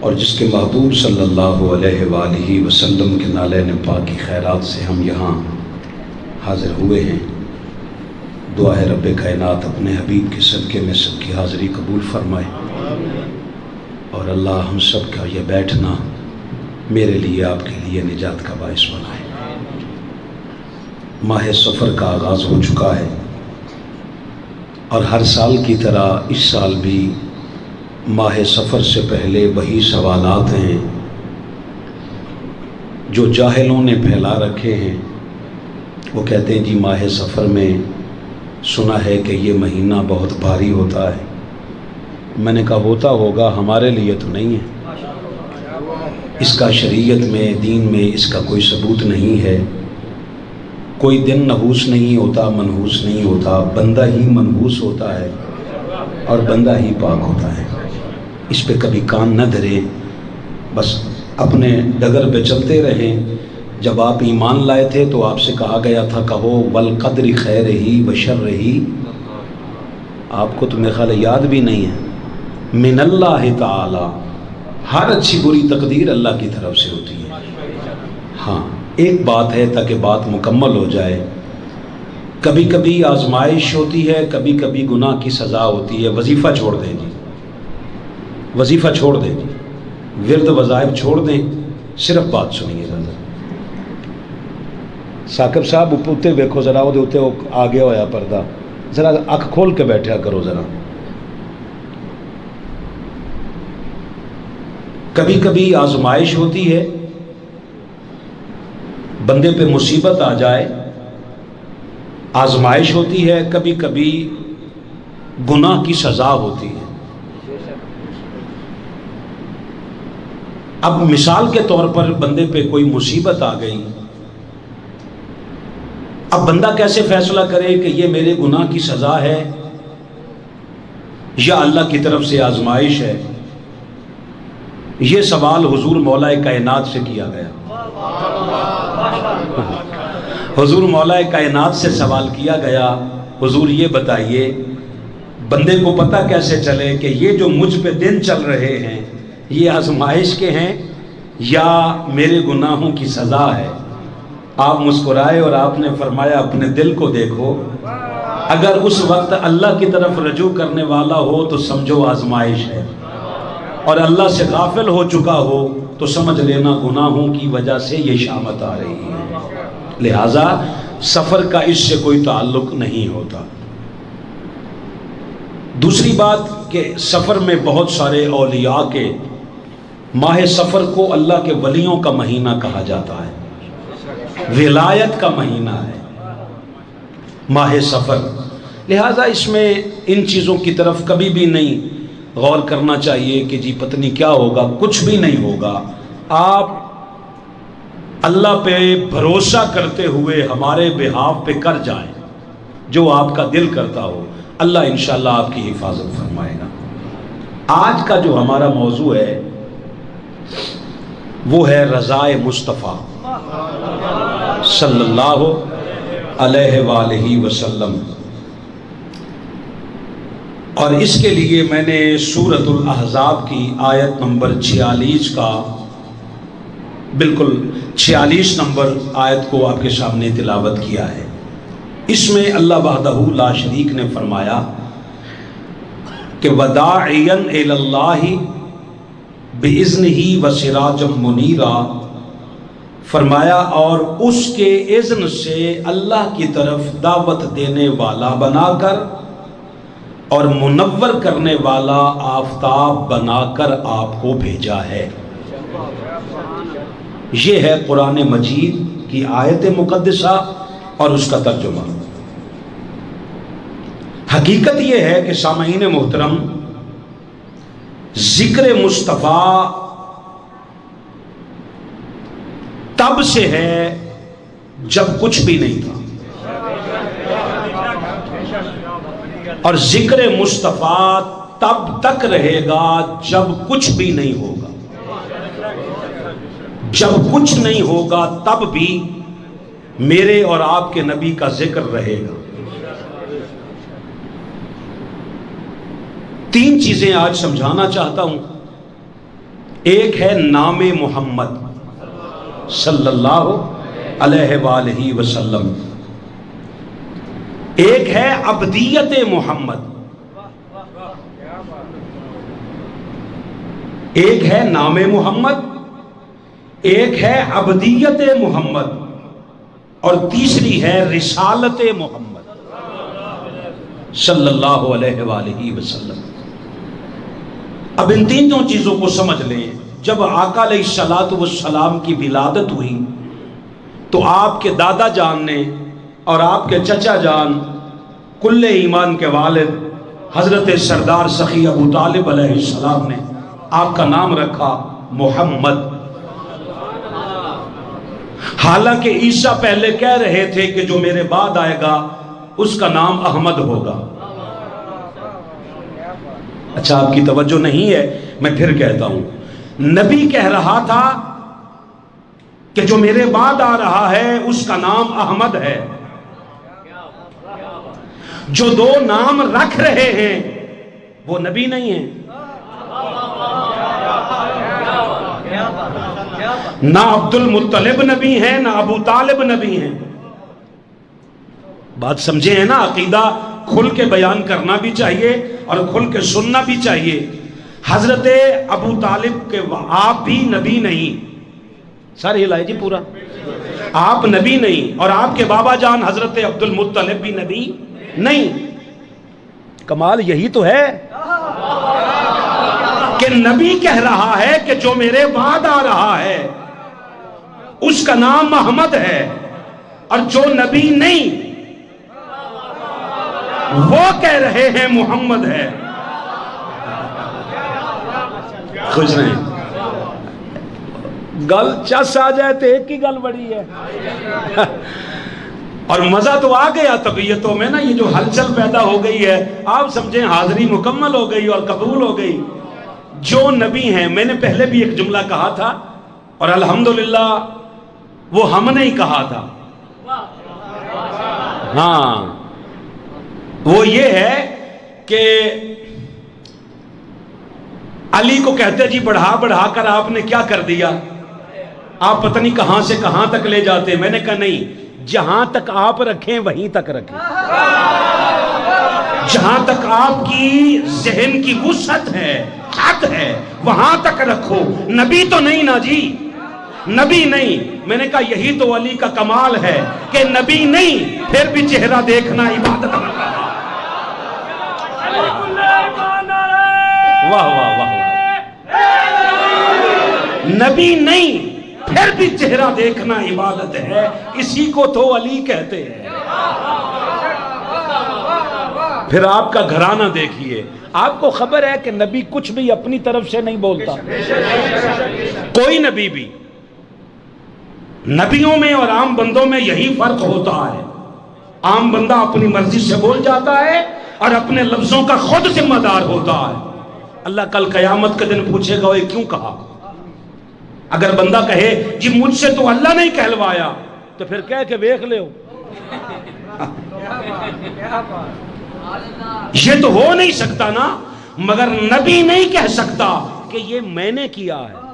اور جس کے محبوب صلی اللہ علیہ وآلہ وسلم کے نالین پاک کی خیرات سے ہم یہاں حاضر ہوئے ہیں۔ دعا ہے رب کائنات اپنے حبیب کے صدقے میں سب کی حاضری قبول فرمائے، اور اللہ ہم سب کا یہ بیٹھنا میرے لیے آپ کے لیے نجات کا باعث بنائے۔ ماہ سفر کا آغاز ہو چکا ہے، اور ہر سال کی طرح اس سال بھی ماہ سفر سے پہلے وہی سوالات ہیں جو جاہلوں نے پھیلا رکھے ہیں۔ وہ کہتے ہیں جی ماہ سفر میں سنا ہے کہ یہ مہینہ بہت بھاری ہوتا ہے۔ میں نے کہا ہوتا ہوگا، ہمارے لیے تو نہیں ہے۔ اس کا شریعت میں، دین میں اس کا کوئی ثبوت نہیں ہے۔ کوئی دن نحوس نہیں ہوتا، منحوس نہیں ہوتا، بندہ ہی منحوس ہوتا ہے اور بندہ ہی پاک ہوتا ہے۔ اس پہ کبھی کان نہ دھرے، بس اپنے ڈگر پہ چلتے رہیں۔ جب آپ ایمان لائے تھے تو آپ سے کہا گیا تھا کہو والقدر خیرہ وشرہ۔ آپ کو تو میرے خیال یاد بھی نہیں ہے۔ من اللہ تعالی، ہر اچھی بری تقدیر اللہ کی طرف سے ہوتی ہے۔ ہاں ایک بات ہے تاکہ بات مکمل ہو جائے، کبھی کبھی آزمائش ہوتی ہے، کبھی کبھی گناہ کی سزا ہوتی ہے۔ وظیفہ چھوڑ دیں جی، وظیفہ چھوڑ دیں جی، ورد وظائف چھوڑ دیں، صرف بات سنیے ذرا۔ ثاقب صاحب اوپر ویکھو ذرا، وہ اتنے آ گیا ہوا پردہ، ذرا اکھ کھول کے بیٹھا کرو ذرا۔ کبھی کبھی آزمائش ہوتی ہے، بندے پہ مصیبت آ جائے، آزمائش ہوتی ہے، کبھی کبھی گناہ کی سزا ہوتی ہے۔ اب مثال کے طور پر بندے پہ کوئی مصیبت آ گئی، اب بندہ کیسے فیصلہ کرے کہ یہ میرے گناہ کی سزا ہے یا اللہ کی طرف سے آزمائش ہے؟ یہ سوال حضور مولا کائنات سے کیا گیا۔ حضور مولا کائنات سے سوال کیا گیا، حضور یہ بتائیے بندے کو پتہ کیسے چلے کہ یہ جو مجھ پہ دن چل رہے ہیں یہ آزمائش کے ہیں یا میرے گناہوں کی سزا ہے؟ آپ مسکرائے اور آپ نے فرمایا اپنے دل کو دیکھو، اگر اس وقت اللہ کی طرف رجوع کرنے والا ہو تو سمجھو آزمائش ہے، اور اللہ سے غافل ہو چکا ہو تو سمجھ لینا گناہوں کی وجہ سے یہ شامت آ رہی ہے۔ لہٰذا سفر کا اس سے کوئی تعلق نہیں ہوتا۔ دوسری بات کہ سفر میں بہت سارے اولیاء کے، ماہ سفر کو اللہ کے ولیوں کا مہینہ کہا جاتا ہے، ولایت کا مہینہ ہے ماہ سفر۔ لہٰذا اس میں ان چیزوں کی طرف کبھی بھی نہیں غور کرنا چاہیے کہ جی پتہ کیا ہوگا، کچھ بھی نہیں ہوگا۔ آپ اللہ پہ بھروسہ کرتے ہوئے ہمارے بہاف پہ کر جائیں جو آپ کا دل کرتا ہو، اللہ انشاءاللہ آپ کی حفاظت فرمائے گا۔ آج کا جو ہمارا موضوع ہے وہ ہے رضائے مصطفیٰ صلی اللہ علیہ وآلہ وسلم، اور اس کے لیے میں نے سورۃ الاحزاب کی آیت نمبر 46 کا، بالکل 46 نمبر آیت کو آپ کے سامنے تلاوت کیا ہے۔ اس میں اللہ وحدہ لا شریک نے فرمایا کہ وَدَاعِيًا إِلَى اللَّهِ بِإِذْنِهِ وَسِرَاجًا مُنِيرًا، فرمایا اور اس کے اذن سے اللہ کی طرف دعوت دینے والا بنا کر اور منور کرنے والا آفتاب بنا کر آپ کو بھیجا ہے۔ یہ ہے قرآن مجید کی آیت مقدسہ اور اس کا ترجمہ۔ حقیقت یہ ہے کہ سامعین محترم، ذکر مصطفیٰ تب سے ہے جب کچھ بھی نہیں تھا، اور ذکر مصطفیٰ تب تک رہے گا جب کچھ بھی نہیں ہوگا۔ جب کچھ نہیں ہوگا تب بھی میرے اور آپ کے نبی کا ذکر رہے گا۔ تین چیزیں آج سمجھانا چاہتا ہوں۔ ایک ہے نام محمد صلی اللہ علیہ وآلہ وسلم، ایک ہے عبدیت محمد، ایک ہے نام محمد، ایک ہے عبدیت محمد، اور تیسری ہے رسالت محمد صلی اللہ علیہ وآلہ وسلم۔ اب ان تینوں چیزوں کو سمجھ لیں۔ جب آقا علیہ السلام کی ولادت ہوئی تو آپ کے دادا جان نے اور آپ کے چچا جان کل ایمان کے والد حضرت سردار سخی ابو طالب علیہ السلام نے آپ کا نام رکھا محمد۔ حالانکہ عیسیٰ پہلے کہہ رہے تھے کہ جو میرے بعد آئے گا اس کا نام احمد ہوگا۔ اچھا، آپ کی توجہ نہیں ہے، میں پھر کہتا ہوں۔ نبی کہہ رہا تھا کہ جو میرے بعد آ رہا ہے اس کا نام احمد ہے۔ جو دو نام رکھ رہے ہیں وہ نبی نہیں ہیں، نہ عبد المطلب نبی ہیں نہ ابو طالب نبی ہیں۔ بات سمجھے ہیں نا؟ عقیدہ کھل کے بیان کرنا بھی چاہیے اور کھل کے سننا بھی چاہیے۔ حضرت ابو طالب کے آپ بھی نبی نہیں، سارے ہلائے جی پورا، آپ نبی نہیں، اور آپ کے بابا جان حضرت عبد المطلب بھی نبی نہیں۔ کمال یہی تو ہے کہ نبی کہہ رہا ہے کہ جو میرے بعد آ رہا ہے اس کا نام محمد ہے، اور جو نبی نہیں وہ کہہ رہے ہیں محمد ہے۔ خوش نہیں؟ گل چس آ جائے تو ایک ہی گل بڑی ہے، اور مزہ تو آ گیا طبیعتوں میں نا۔ یہ جو ہلچل پیدا ہو گئی ہے، آپ سمجھیں حاضری مکمل ہو گئی اور قبول ہو گئی۔ جو نبی ہیں، میں نے پہلے بھی ایک جملہ کہا تھا اور الحمدللہ وہ ہم نے ہی کہا تھا، ہاں، وہ یہ ہے کہ علی کو کہتے جی بڑھا بڑھا کر آپ نے کیا کر دیا، آپ پتہ نہیں کہاں سے کہاں تک لے جاتے۔ میں نے کہا نہیں، جہاں تک آپ رکھیں وہیں تک رکھیں، جہاں تک آپ کی ذہن کی وسعت ہے، حد ہے، وہاں تک رکھو۔ نبی تو نہیں نا جی، نبی نہیں۔ میں نے کہا یہی تو علی کا کمال ہے کہ نبی نہیں پھر بھی چہرہ دیکھنا عبادت بنتا ہے۔ واہ واہ واہ، نبی نہیں پھر بھی چہرہ دیکھنا عبادت ہے، اسی کو تو علی کہتے ہیں۔ پھر آپ کا گھرانہ دیکھیے، آپ کو خبر ہے کہ نبی کچھ بھی اپنی طرف سے نہیں بولتا، کوئی نبی بھی۔ نبیوں میں اور عام بندوں میں یہی فرق ہوتا ہے، عام بندہ اپنی مرضی سے بول جاتا ہے اور اپنے لفظوں کا خود ذمہ دار ہوتا ہے۔ اللہ کل قیامت کے دن پوچھے گا یہ کیوں کہا؟ اگر بندہ کہے جی مجھ سے تو اللہ نہیں کہلوایا، تو پھر کہہ کے ویکھ لے ہو، یہ تو ہو نہیں سکتا نا۔ مگر نبی نہیں کہہ سکتا کہ یہ میں نے کیا ہے۔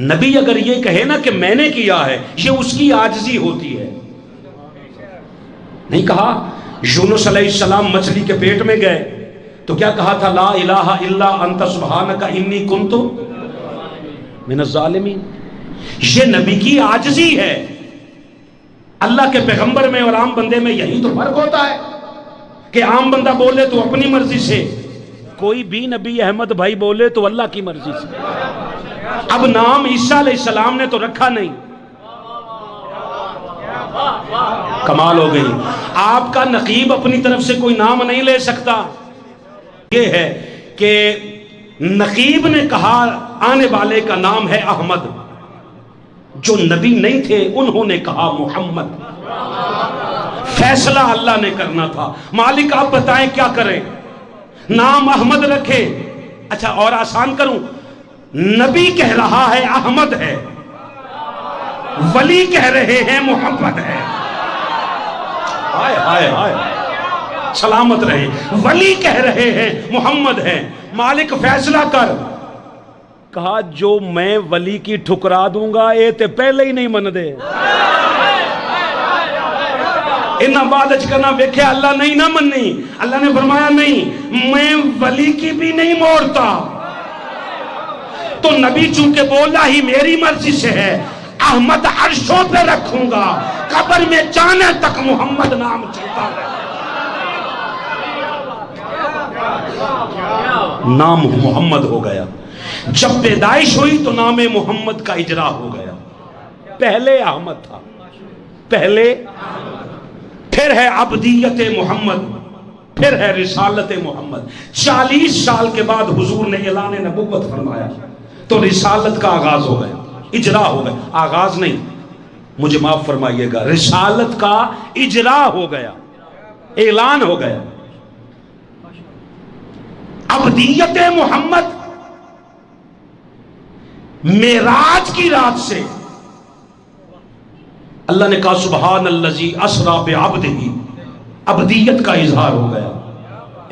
نبی اگر یہ کہے نا کہ میں نے کیا ہے، یہ اس کی عاجزی ہوتی ہے۔ نہیں کہا یونس علیہ السلام مچھلی کے پیٹ میں گئے تو کیا کہا تھا؟ لا الہ الا انت سبحانک انی کنت من الظالمین۔ یہ نبی کی عاجزی ہے۔ اللہ کے پیغمبر میں اور عام بندے میں یہی تو فرق ہوتا ہے کہ عام بندہ بولے تو اپنی مرضی سے، کوئی بھی نبی احمد بھائی بولے تو اللہ کی مرضی سے۔ اب نام عیسیٰ علیہ السلام نے تو رکھا نہیں، کمال ہو گئی۔ آپ کا نقیب اپنی طرف سے کوئی نام نہیں لے سکتا۔ یہ ہے کہ نقیب نے کہا آنے والے کا نام ہے احمد، جو نبی نہیں تھے انہوں نے کہا محمد۔ فیصلہ اللہ نے کرنا تھا۔ مالک آپ بتائیں کیا کریں؟ نام احمد رکھے؟ اچھا اور آسان کروں، نبی کہہ رہا ہے احمد ہے، ولی کہہ رہے ہیں محمد ہے۔ ہائے ہائے ہائے، سلامت رہے۔ ولی کہہ رہے ہیں محمد ہے۔ مالک فیصلہ کر، کہا جو میں ولی کی ٹھکرا دوں گا اے تے پہلے ہی نہیں من دے انہاں بعد کرنا ویکھیا اللہ نہیں نہ مننی. اللہ نے فرمایا نہیں میں ولی کی بھی نہیں موڑتا. تو نبی چونکہ بولا ہی میری مرضی سے ہے احمد عرشوں پہ رکھوں گا قبر میں جانے تک محمد نام چلتا رہے. نام محمد ہو گیا. جب پیدائش ہوئی تو نام محمد کا اجرا ہو گیا. پہلے احمد تھا پہلے پھر ہے عبدیت محمد پھر ہے رسالت محمد. 40 سال کے بعد حضور نے اعلان نبوت فرمایا تو رسالت کا آغاز ہو گیا اجرا ہو گیا. آغاز نہیں مجھے معاف فرمائیے گا رسالت کا اجرا ہو گیا اعلان ہو گیا. عبدیت محمد معراج کی رات سے اللہ نے کہا سبحان الذی اسری بعبدہ عبدیت کا اظہار ہو گیا.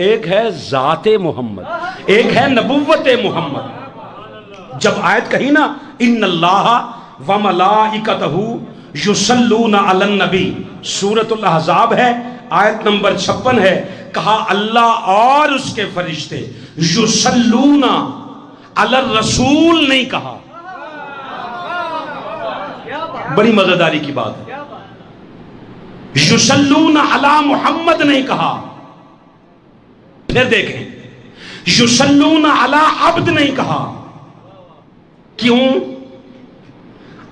ایک ہے ذات محمد ایک ہے نبوت محمد. جب آیت کہی نا ان اللہ وملائکتہ یصلون علی النبی سورۃ الاحزاب ہے آیت نمبر 56 ہے. کہا اللہ اور اس کے فرشتے یصلون علی الرسول نہیں کہا. بڑی مزیداری کی بات ہے. یصلون علی محمد نہیں کہا. پھر دیکھیں یصلون علی عبد نہیں کہا. کیوں؟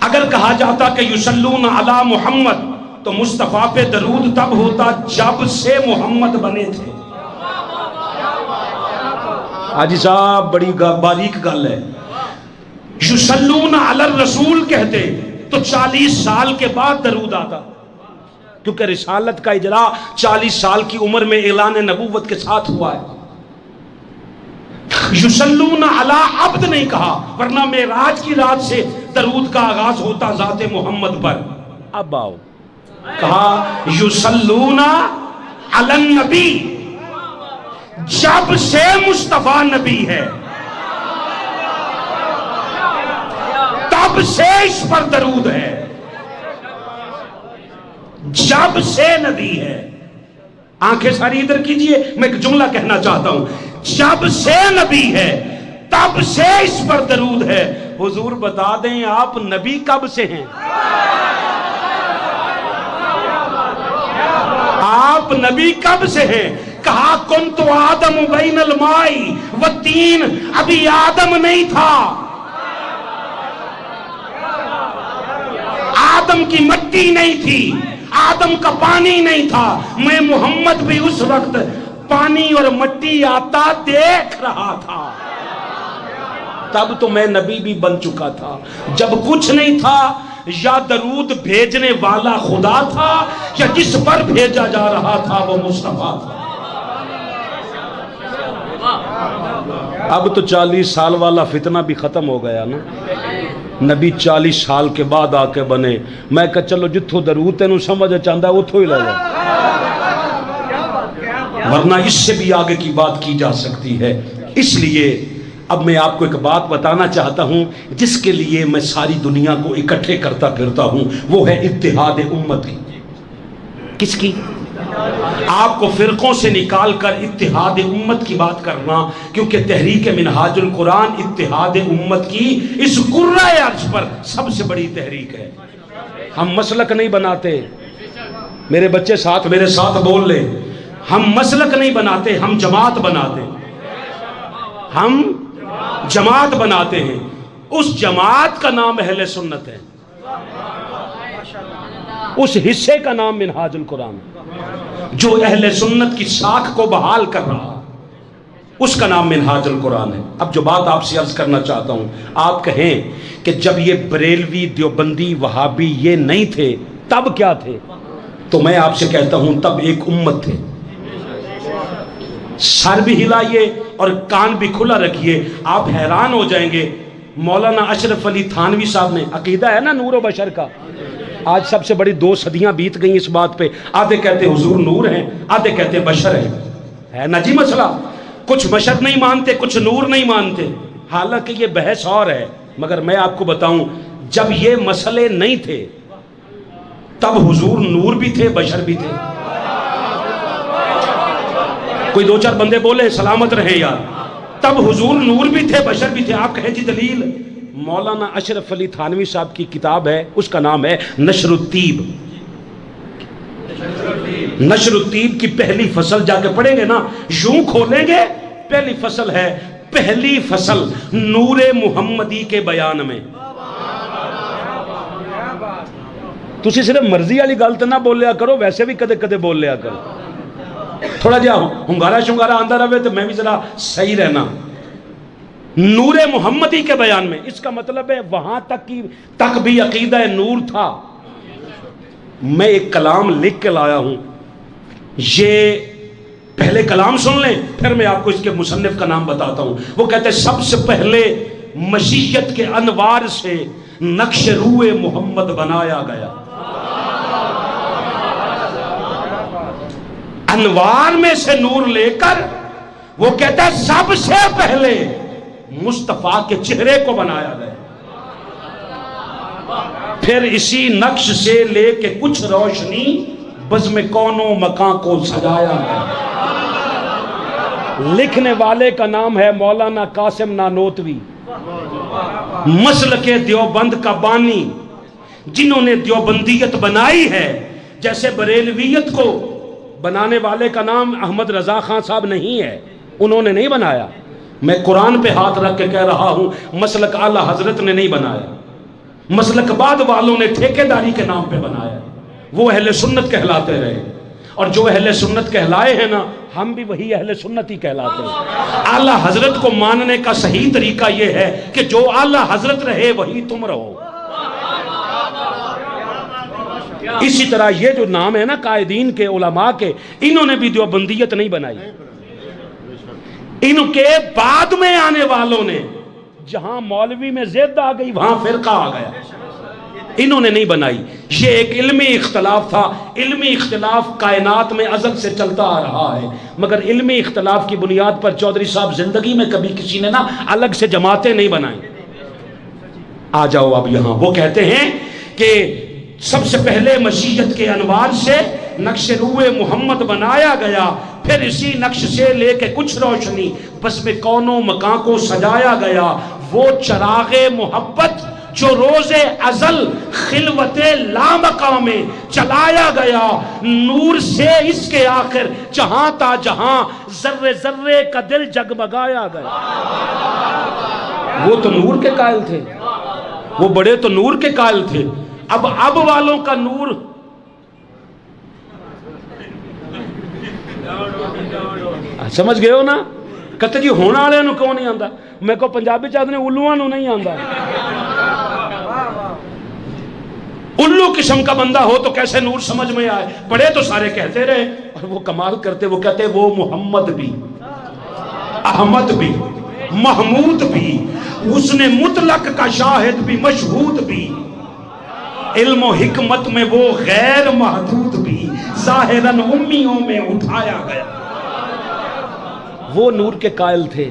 اگر کہا جاتا کہ یصلون علی محمد تو مصطفیٰ پہ درود تب ہوتا جب سے محمد بنے تھے. حاجی صاحب بڑی باریک گل ہے. یصلون علی الرسول کہتے تو 40 سال کے بعد درود آتا کیونکہ رسالت کا اجرا 40 سال کی عمر میں اعلان نبوت کے ساتھ ہوا ہے. یصلون علی عبد نہیں کہا ورنہ معراج کی رات سے درود کا آغاز ہوتا ذات محمد پر. اب آؤ کہا یصلون علی النبی جب سے مصطفیٰ نبی ہے تب سے اس پر درود ہے. جب سے نبی ہے آنکھیں ساری ادھر کیجئے میں ایک جملہ کہنا چاہتا ہوں. جب سے نبی ہے تب سے اس پر درود ہے. حضور بتا دیں آپ نبی کب سے ہیں؟ آپ نبی کب سے ہیں؟ کہا کنت آدم بین الماء والتین ابھی آدم نہیں تھا. آدم کی مٹی نہیں تھی آدم کا پانی نہیں تھا. میں محمد بھی اس وقت پانی اور مٹی آتا دیکھ رہا تھا. تب تو میں نبی بھی بن چکا تھا. جب کچھ نہیں تھا یا درود بھیجنے والا خدا تھا یا جس پر بھیجا جا رہا تھا وہ مصطفیٰ تھا. اب تو 40 سال والا فتنہ بھی ختم ہو گیا نا. نبی 40 سال کے بعد آ کے بنے. میں کہا چلو جتھو درود تینوں سمجھ چاہتا ہے اتھو ہی لے جا ورنہ اس سے بھی آگے کی بات کی جا سکتی ہے. اس لیے اب میں آپ کو ایک بات بتانا چاہتا ہوں جس کے لیے میں ساری دنیا کو اکٹھے کرتا پھرتا ہوں. وہ ہے اتحاد امت کی. کس کی؟ آپ کو فرقوں سے نکال کر اتحاد امت کی بات کرنا کیونکہ تحریک منہاج القرآن اتحاد امت کی اس قرۂ ارض پر سب سے بڑی تحریک ہے. ہم مسلک نہیں بناتے. میرے بچے میرے ساتھ بول لے. ہم مسلک نہیں بناتے ہم جماعت بناتے. ہم جماعت بناتے ہیں. اس جماعت کا نام اہل سنت ہے. اس حصے کا نام منہاج القرآن جو اہل سنت کی ساکھ کو بحال کر رہا اس کا نام منہاج القرآن ہے. اب جو بات آپ سے عرض کرنا چاہتا ہوں آپ کہیں کہ جب یہ بریلوی دیوبندی وہابی یہ نہیں تھے تب کیا تھے؟ تو میں آپ سے کہتا ہوں تب ایک امت تھے. سر بھی ہلائیے اور کان بھی کھلا رکھیے. آپ حیران ہو جائیں گے. مولانا اشرف علی تھانوی صاحب نے عقیدہ ہے نا نور و بشر کا. آج سب سے بڑی 2 صدیاں بیت گئیں اس بات پہ. آدھے کہتے حضور نور ہیں آدھے کہتے بشر ہیں. ہے نا جی مسئلہ. کچھ بشر نہیں مانتے کچھ نور نہیں مانتے. حالانکہ یہ بحث اور ہے، مگر میں آپ کو بتاؤں جب یہ مسئلے نہیں تھے تب حضور نور بھی تھے، بشر بھی تھے۔ کوئی دو چار بندے بولے سلامت رہے یار۔ تب حضور نور بھی تھے، بشر بھی تھے۔ آپ کہیں جی دلیل؟ مولانا اشرف علی تھانوی صاحب کی کتاب ہے، اس کا نام ہے نشر الطیب۔ نشر الطیب کی پہلی فصل جا کے پڑھیں گے نا، یوں کھولیں گے، پہلی فصل ہے، پہلی فصل نور محمدی کے بیان میں۔ تسی صرف مرضی والی گل تو نہ بولیا کرو، ویسے بھی کدے کدے بول لیا کرو، تھوڑا جہا ہنگارا شنگارا آندہ رہے تو میں بھی ذرا صحیح رہنا۔ نور محمدی کے بیان میں، اس کا مطلب ہے وہاں تک بھی عقیدہ نور تھا۔ میں ایک کلام لکھ کے لایا ہوں، یہ پہلے کلام سن لیں پھر میں آپ کو اس کے مصنف کا نام بتاتا ہوں۔ وہ کہتے ہیں سب سے پہلے مشیت کے انوار سے نقش روح محمد بنایا گیا۔ انوار میں سے نور لے کر وہ کہتا ہے سب سے پہلے مصطفیٰ کے چہرے کو بنایا گیا، پھر اسی نقش سے لے کے کچھ روشنی بزم کون و مکان کو سجایا گیا۔ لکھنے والے کا نام ہے مولانا قاسم نانوتوی، مسلک دیوبند کا بانی، جنہوں نے دیوبندیت بنائی ہے۔ جیسے بریلویت کو بنانے والے کا نام احمد رضا خان صاحب نہیں ہے، انہوں نے نہیں بنایا۔ میں قرآن پہ ہاتھ رکھ کے کہہ رہا ہوں، مسلک اعلیٰ حضرت نے نہیں بنایا، مسلک بعد والوں نے ٹھیکیداری کے نام پہ بنایا۔ وہ اہل سنت کہلاتے رہے، اور جو اہل سنت کہلائے ہیں نا، ہم بھی وہی اہل سنت ہی کہلاتے ہیں۔ اعلیٰ حضرت کو ماننے کا صحیح طریقہ یہ ہے کہ جو اعلیٰ حضرت رہے وہی تم رہو۔ اسی طرح یہ جو نام ہے نا قائدین کے، علماء کے، انہوں نے بھی دیوبندیت نہیں بنائی۔ ان کے بعد میں آنے والوں نے، جہاں مولوی میں زد آ گئی وہاں فرقہ آ گیا، انہوں نے نہیں بنائی۔ یہ ایک علمی اختلاف تھا۔ علمی اختلاف کائنات میں ازل سے چلتا آ رہا ہے، مگر علمی اختلاف کی بنیاد پر چودھری صاحب زندگی میں کبھی کسی نے نا الگ سے جماعتیں نہیں بنائیں۔ آ جاؤ اب یہاں، وہ کہتے ہیں کہ سب سے پہلے مشیت کے انوار سے نقش روح محمد بنایا گیا، پھر اسی نقش سے لے کے کچھ روشنی بس میں کون و مکان کو سجایا گیا۔ وہ چراغ محبت جو روز ازل خلوت لامکان میں چلایا گیا، نور سے اس کے آخر جہاں تا جہاں ذرے ذرے کا دل جگمگایا گیا۔ وہ تو نور کے قائل تھے، وہ بڑے تو نور کے قائل تھے۔ اب والوں کا نور سمجھ گئے ہو نا؟ کہتے جی ہونا والے نو کیوں نہیں آندا؟ میں کو پنجابی چاہتے ہیں الوہاں نو نہیں آندا۔ الو قسم کا بندہ ہو تو کیسے نور سمجھ میں آئے؟ بڑے تو سارے کہتے رہے، اور وہ کمال کرتے، وہ کہتے وہ محمد بھی، احمد بھی، محمود بھی، اس نے مطلق کا شاہد بھی، مشہود بھی، علم و حکمت میں وہ غیر محدود بھی، ظاہراً امیوں میں اٹھایا گیا۔ وہ نور کے قائل تھے۔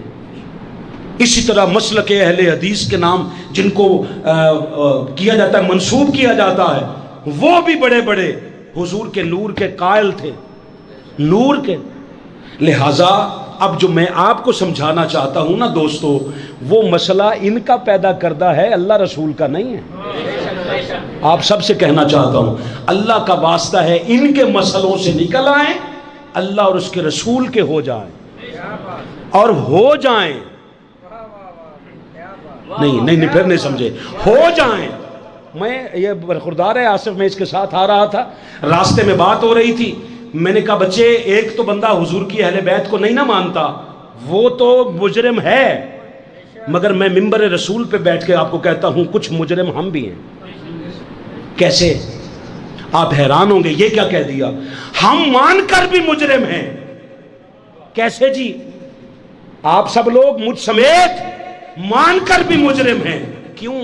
اسی طرح مسلک اہل حدیث کے نام جن کو کیا جاتا ہے، منسوب کیا جاتا ہے، وہ بھی بڑے بڑے حضور کے نور کے قائل تھے، نور کے۔ لہٰذا اب جو میں آپ کو سمجھانا چاہتا ہوں نا دوستو، وہ مسئلہ ان کا پیدا کردہ ہے، اللہ رسول کا نہیں ہے۔ آپ سب سے کہنا چاہتا ہوں، اللہ کا واسطہ ہے ان کے مسئلوں سے نکل آئیں، اللہ اور اس کے رسول کے ہو جائیں، اور ہو جائیں، نہیں پھر نہیں سمجھے، ہو جائیں۔ میں یہ برخوردار ہے آصف، میں اس کے ساتھ آ رہا تھا، راستے میں بات ہو رہی تھی، میں نے کہا بچے ایک تو بندہ حضور کی اہل بیت کو نہیں نہ مانتا، وہ تو مجرم ہے، مگر میں منبر رسول پہ بیٹھ کے آپ کو کہتا ہوں کچھ مجرم ہم بھی ہیں۔ کیسے؟ آپ حیران ہوں گے، یہ کیا کہہ دیا؟ ہم مان کر بھی مجرم ہیں۔ کیسے جی؟ آپ سب لوگ مجھ سمیت مان کر بھی مجرم ہیں۔ کیوں؟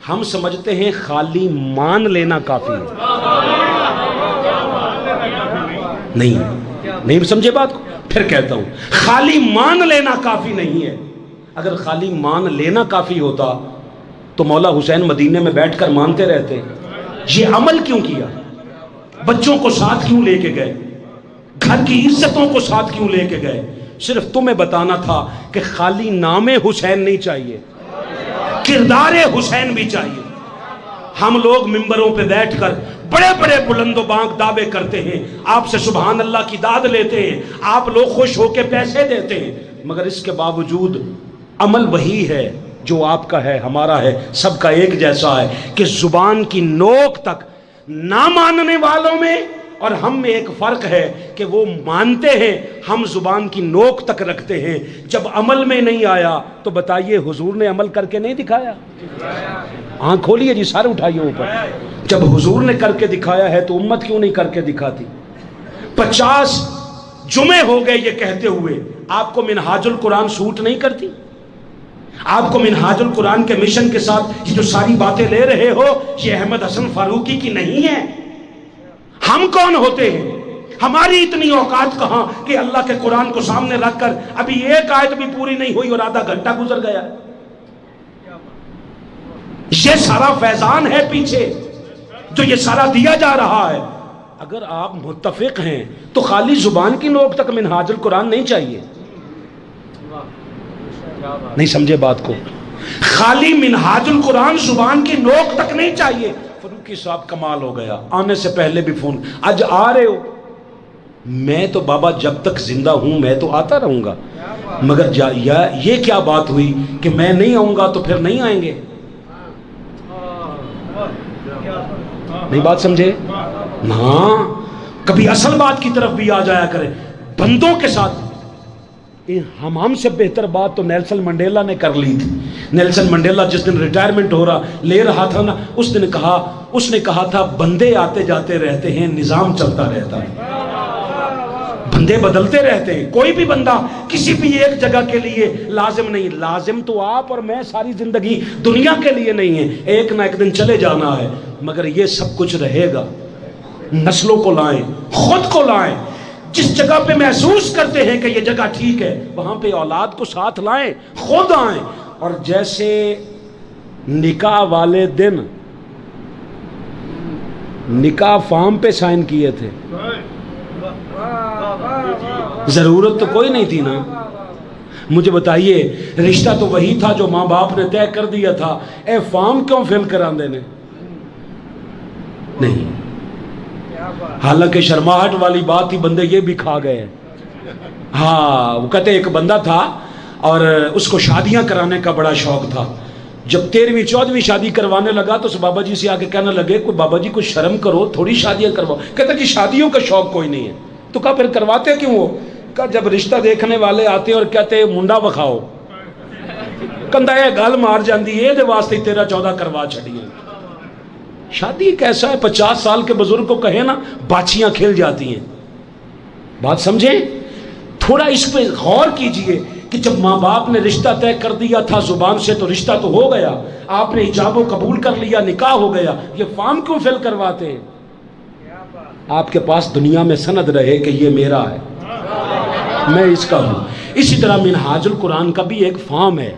ہم سمجھتے ہیں خالی مان لینا کافی ہے۔ نہیں سمجھے بات کو؟ پھر کہتا ہوں، خالی مان لینا کافی نہیں ہے، اگر خالی مان لینا کافی ہوتا تو مولا حسین مدینے میں بیٹھ کر مانتے رہتے. یہ عمل کیوں کیا؟ بچوں کو ساتھ کیوں لے کے گئے؟ گھر کی عزتوں کو ساتھ کیوں لے کے گئے؟ صرف تمہیں بتانا تھا کہ خالی نام حسین نہیں چاہیے، کردار حسین بھی چاہیے. ہم لوگ ممبروں پہ بیٹھ کر بڑے بڑے بلند و بانگ دعوے کرتے ہیں، آپ سے سبحان اللہ کی داد لیتے ہیں، آپ لوگ خوش ہو کے پیسے دیتے ہیں، مگر اس کے باوجود عمل وہی ہے جو آپ کا ہے، ہمارا ہے، سب کا ایک جیسا ہے کہ زبان کی نوک تک نہ ماننے والوں میں اور ہم میں ایک فرق ہے کہ وہ مانتے ہیں، ہم زبان کی نوک تک رکھتے ہیں. جب عمل میں نہیں آیا تو بتائیے حضور نے عمل کر کے نہیں دکھایا؟ آنکھ کھولیے جی، سارے اٹھائیے اوپر. جب حضور نے کر کے دکھایا ہے تو امت کیوں نہیں کر کے دکھاتی؟ 50 جمعے ہو گئے یہ کہتے ہوئے، آپ کو منہاج القرآن سوٹ نہیں کرتی؟ آپ کو منہاج القرآن کے مشن کے ساتھ یہ جو ساری باتیں لے رہے ہو یہ احمد حسن فاروقی کی نہیں ہے؟ ہم کون ہوتے ہیں؟ ہماری اتنی اوقات کہاں کہ اللہ کے قرآن کو سامنے رکھ کر ابھی ایک آیت بھی پوری نہیں ہوئی اور آدھا گھنٹہ گزر گیا. یہ سارا فیضان ہے پیچھے جو یہ سارا دیا جا رہا ہے. اگر آپ متفق ہیں تو خالی زبان کی نوک تک منہاج القرآن نہیں چاہیے. نہیں سمجھے بات کو؟ خالی منہاج القرآن زبان کی نوک تک نہیں چاہیے. فاروقی صاحب کمال ہو گیا، آنے سے پہلے بھی فون، آج آ رہے ہو؟ میں تو بابا جب تک زندہ ہوں میں تو آتا رہوں گا، مگر یہ کیا بات ہوئی کہ میں نہیں آؤں گا تو پھر نہیں آئیں گے؟ نہیں بات سمجھے؟ ہاں کبھی اصل بات کی طرف بھی آ جایا کرے. بندوں کے ساتھ ہم سے بہتر بات تو نیلسن منڈیلا نے کر لی تھی. نیلسن منڈیلا جس دن ریٹائرمنٹ لے رہا تھا نا، اس نے کہا تھا بندے آتے جاتے رہتے ہیں، نظام چلتا رہتا ہے. بندے بدلتے رہتے ہیں، کوئی بھی بندہ کسی بھی ایک جگہ کے لیے لازم نہیں. لازم تو آپ اور میں ساری زندگی دنیا کے لیے نہیں ہے، ایک نہ ایک دن چلے جانا ہے، مگر یہ سب کچھ رہے گا. نسلوں کو لائیں، خود کو لائیں. جس جگہ پہ محسوس کرتے ہیں کہ یہ جگہ ٹھیک ہے وہاں پہ اولاد کو ساتھ لائیں، خود آئیں. اور جیسے نکاح والے دن نکاح فارم پہ سائن کیے تھے، ضرورت تو کوئی نہیں تھی نا. مجھے بتائیے رشتہ تو وہی تھا جو ماں باپ نے طے کر دیا تھا، اے فارم کیوں فل کراندے نے؟ نہیں. حالانکہ شرماہٹ والی بات تھی، بندے یہ بھی کھا گئے. ہاں وہ کہتے ایک بندہ تھا اور اس کو شادیاں کرانے کا بڑا شوق تھا. جب 13ویں 14ویں شادی کروانے لگا تو اس بابا جی سے آ کے کہنے لگے کوئی بابا جی کچھ شرم کرو، تھوڑی شادیاں کرواؤ. کہتا جی شادیوں کا شوق کوئی نہیں ہے. تو کہا پھر کرواتے کیوں ہو؟ کہا جب رشتہ دیکھنے والے آتے اور کہتے منڈا بکھاؤ، کندہ یہ گل مار جاندی ہے دے واسطے 13-14 کروا چھڑیے. شادی کیسا ہے؟ 50 سال کے بزرگ کو کہے نا باچیاں کھل جاتی ہیں. بات سمجھیں؟ تھوڑا اس پہ غور کیجئے کہ جب ماں باپ نے رشتہ طے کر دیا تھا زبان سے تو رشتہ تو ہو گیا، آپ نے ایجاب و قبول کر لیا، نکاح ہو گیا، یہ فارم کیوں فل کرواتے ہیں؟ آپ کے پاس دنیا میں سند رہے کہ یہ میرا ہے، میں اس کا ہوں. اسی طرح منہاج القرآن کا بھی ایک فارم ہے،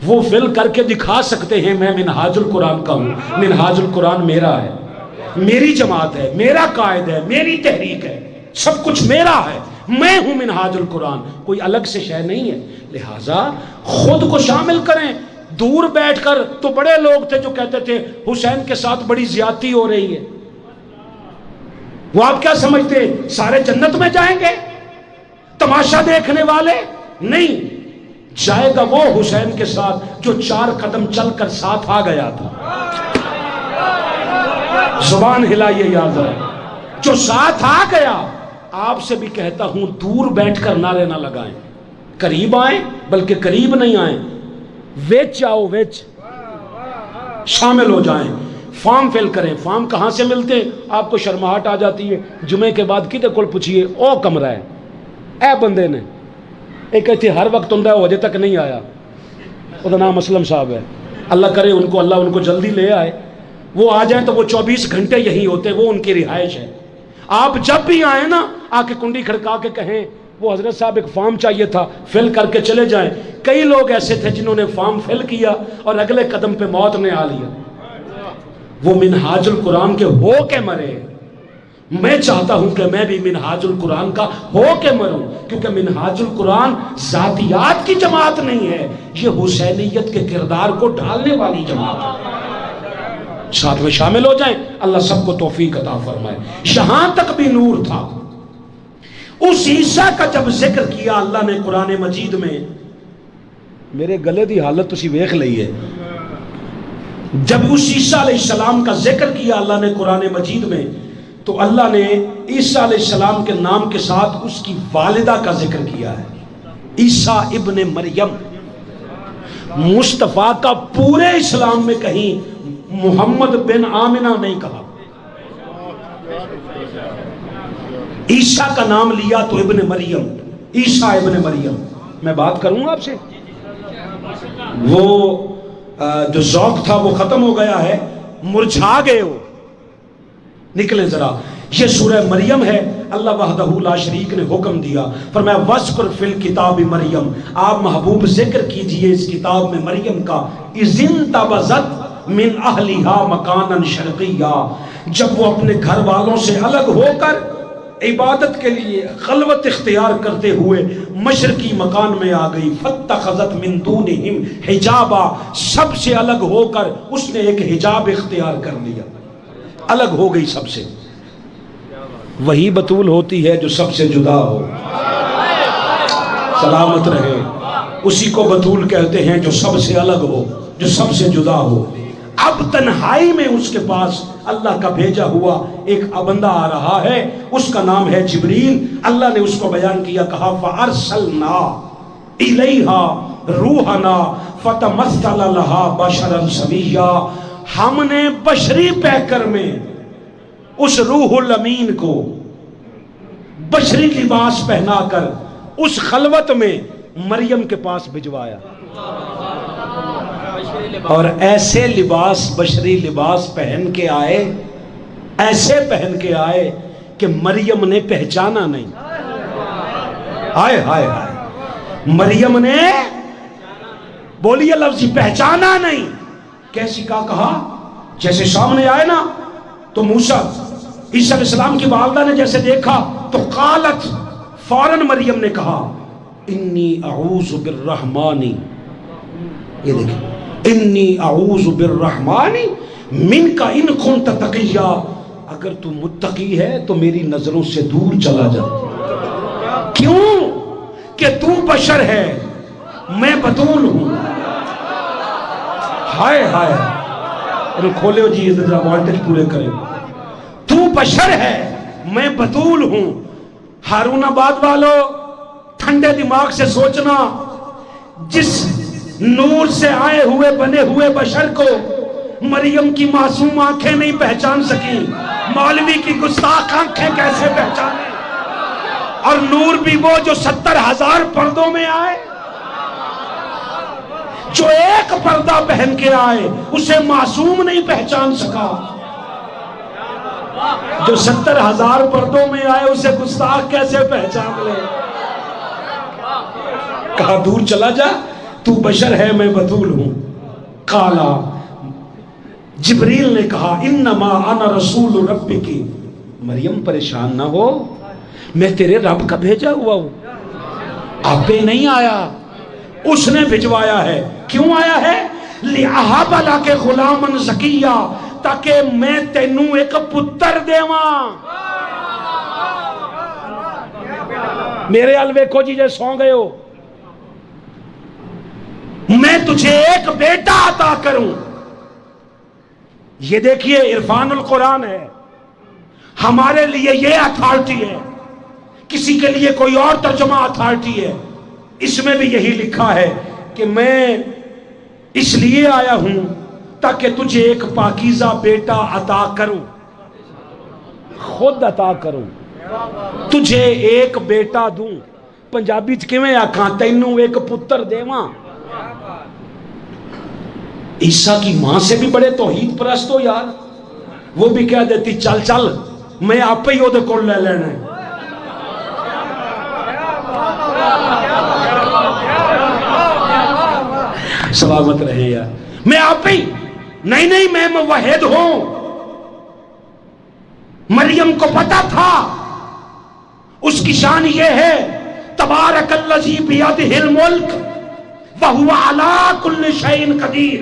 وہ فل کر کے دکھا سکتے ہیں میں منہاج القرآن کا ہوں، منہاج القرآن میرا ہے، میری جماعت ہے، میرا قائد ہے، میری تحریک ہے، سب کچھ میرا ہے، میں ہوں منہاج القرآن، کوئی الگ سے شے نہیں ہے. لہٰذا خود کو شامل کریں. دور بیٹھ کر تو بڑے لوگ تھے جو کہتے تھے حسین کے ساتھ بڑی زیادتی ہو رہی ہے. وہ آپ کیا سمجھتے ہیں سارے جنت میں جائیں گے؟ تماشا دیکھنے والے نہیں. جائے گا وہ حسین کے ساتھ جو 4 قدم چل کر ساتھ آ گیا تھا. زبان ہلائیے یاد ہے، جو ساتھ آ گیا. آپ سے بھی کہتا ہوں دور بیٹھ کر نعرے نہ لگائیں، قریب آئیں، بلکہ قریب نہیں آئیں، ویچ آؤ، ویچ شامل ہو جائیں. فارم فل کریں. فارم کہاں سے ملتے؟ آپ کو شرماہٹ آ جاتی ہے. جمعے کے بعد کتے کول پوچھئے او کمرہ ہے اے بندے نے، ایک کہتے ہر وقت ہوں وہ اجے تک نہیں آیا، وہ کا نام اسلم صاحب ہے، اللہ کرے اللہ ان کو جلدی لے آئے. وہ آ جائیں تو وہ 24 گھنٹے یہی ہوتے، وہ ان کی رہائش ہے. آپ جب بھی آئیں نا آ کے کنڈی کھڑکا کے کہیں وہ حضرت صاحب ایک فارم چاہیے تھا، فل کر کے چلے جائیں. کئی لوگ ایسے تھے جنہوں نے فارم فل کیا اور اگلے قدم پہ موت نے آ لیا. وہ منہاج القرآن کے ہو کے مرے. میں چاہتا ہوں کہ میں بھی منہاج القرآن کا ہو کے مروں، کیونکہ منہاج القرآن ذاتیات کی جماعت نہیں ہے، یہ حسینیت کے کردار کو ڈھالنے والی جماعت ہے. ساتھ میں شامل ہو جائیں، اللہ سب کو توفیق عطا فرمائے. یہاں تک بھی نور تھا. اس عیسیٰ کا جب ذکر کیا اللہ نے قرآن مجید میں، میرے گلے دی حالت تسی ویکھ لئی ہے، جب اس عیسیٰ علیہ السلام کا ذکر کیا اللہ نے قرآن مجید میں، تو اللہ نے عیسیٰ علیہ السلام کے نام کے ساتھ اس کی والدہ کا ذکر کیا ہے، عیسیٰ ابن مریم. مصطفیٰ کا پورے اسلام میں کہیں محمد بن آمنہ نہیں کہا. عیسیٰ کا نام لیا تو ابن مریم، عیسیٰ ابن مریم. میں بات کروں آپ سے، وہ جو ذوق تھا وہ ختم ہو گیا ہے، مرجھا گئے ہو، نکلے ذرا. یہ سورہ مریم ہے. اللہ وحدہ لا شریک نے حکم دیا، فرمایا وَذْكُرْ فِي الْكِتَابِ مریم. آپ محبوب ذکر کیجئے اس کتاب میں مریم کا. اِذِ انْتَبَذَتْ مِنْ أَهْلِهَا مَكَانًا شَرْقِيًّا، جب وہ اپنے گھر والوں سے الگ ہو کر عبادت کے لیے خلوت اختیار کرتے ہوئے مشرقی مکان میں آ گئی. فَاتَّخَذَتْ مِن دُونِهِمْ حِجَابًا، سب سے الگ ہو کر اس نے ایک حجاب اختیار کر لیا، الگ ہو گئی سب سے. وہی بطول ہوتی ہے جو سب سے جدا ہو. سلامت رہے. اسی کو بطول کہتے ہیں جو سب سے الگ ہو، جو سب سے جدا ہو. اب تنہائی میں اس کے پاس اللہ کا بھیجا ہوا ایک بندہ آ رہا ہے، اس کا نام ہے جبریل. اللہ نے اس کو بیان کیا، کہا فَأَرْسَلْنَا إِلَيْهَا رُوحَنَا فَتَمَثَّلَ لَهَا بَشَرًا سَوِيًّا. ہم نے بشری پیکر میں اس روح الامین کو بشری لباس پہنا کر اس خلوت میں مریم کے پاس بھجوایا. اور ایسے لباس، بشری لباس پہن کے آئے، ایسے پہن کے آئے کہ مریم نے پہچانا نہیں. ہائے ہائے ہائے، مریم نے بولیے لفظ پہچانا نہیں. کیسی کا کہا؟ جیسے سامنے آئے نا تو موسیٰ، عیسیٰ علیہ السلام کی والدہ نے جیسے دیکھا تو قالت، فوراً مریم نے کہا انی اعوذ بالرحمن، یہ دیکھیں، انی اعوذ بالرحمن من کا ان کنت تقیا، اگر تو متقی ہے تو میری نظروں سے دور چلا جا. کیوں؟ کہ تو بشر ہے، میں بطول ہوں. ہائے ہائے، کھولے ہو جی ذرا وولٹیج پورے کریں. تو بشر ہے، میں بطول ہوں. ہارون آباد والو ٹھنڈے دماغ سے سوچنا، جس نور سے آئے ہوئے بنے ہوئے بشر کو مریم کی معصوم آنکھیں نہیں پہچان سکیں، مولوی کی گستاخ آنکھیں کیسے پہچانے؟ اور نور بھی وہ جو 70,000 پردوں میں آئے. جو ایک پردہ پہن کے آئے اسے معصوم نہیں پہچان سکا، جو 70,000 پردوں میں آئے اسے گستاخ کیسے پہچان لے؟ کہا دور چلا جا، تو بشر ہے، میں بطول ہوں. قالا، جبریل نے کہا انما انا رسول ربک، مریم پریشان نہ ہو، میں تیرے رب کا بھیجا ہوا ہوں. آپ پہ نہیں آیا، اس نے بھجوایا ہے. کیوں آیا ہے؟ لِأَهَبَ لَكَ غُلَامًا زَكِيًّا، تاکہ میں تینوں ایک پتر دیواں. میرے ال ویکھو جی جے سو گئے ہو، میں تجھے ایک بیٹا عطا کروں. یہ دیکھیے عرفان القرآن ہے، ہمارے لیے یہ اتھارٹی ہے، کسی کے لیے کوئی اور ترجمہ اتھارٹی ہے. اس میں بھی یہی لکھا ہے کہ میں اس لیے آیا ہوں تاکہ تجھے ایک پاکیزہ بیٹا عطا کروں، خود عطا کروں، تجھے ایک بیٹا دوں. پنجابی چ کیویں آکھاں، تینوں ایک پتر دیواں. عیسیٰ کی ماں سے بھی بڑے توحید پرست ہو یار، وہ بھی کہہ دیتی چل چل میں آپ ہی وہ کول لے لینا ہے. سلامت رہے یار. میں آپ ہی نہیں میں موحد ہوں. مریم کو پتا تھا اس کی شان یہ ہے تبارک الذی بیدہ الملک وہو علی کل شیء قدیر،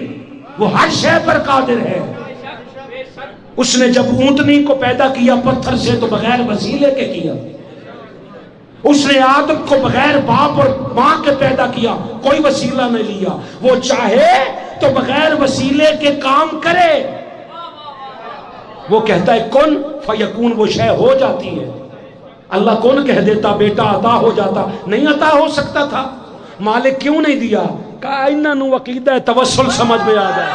وہ ہر شے پر قادر ہے. اس نے جب اونٹنی کو پیدا کیا پتھر سے تو بغیر وسیلے کے کیا. اس نے آدم کو بغیر باپ اور ماں کے پیدا کیا، کوئی وسیلہ نہیں لیا. وہ چاہے تو بغیر وسیلے کے کام کرے. وہ کہتا ہے کن فیکون، وہ شے ہو جاتی ہے. اللہ کون کہہ دیتا بیٹا عطا ہو جاتا؟ نہیں عطا ہو سکتا تھا. مالک کیوں نہیں دیا؟ کہا انہوں عقیدہ توسل سمجھ میں آ جائے،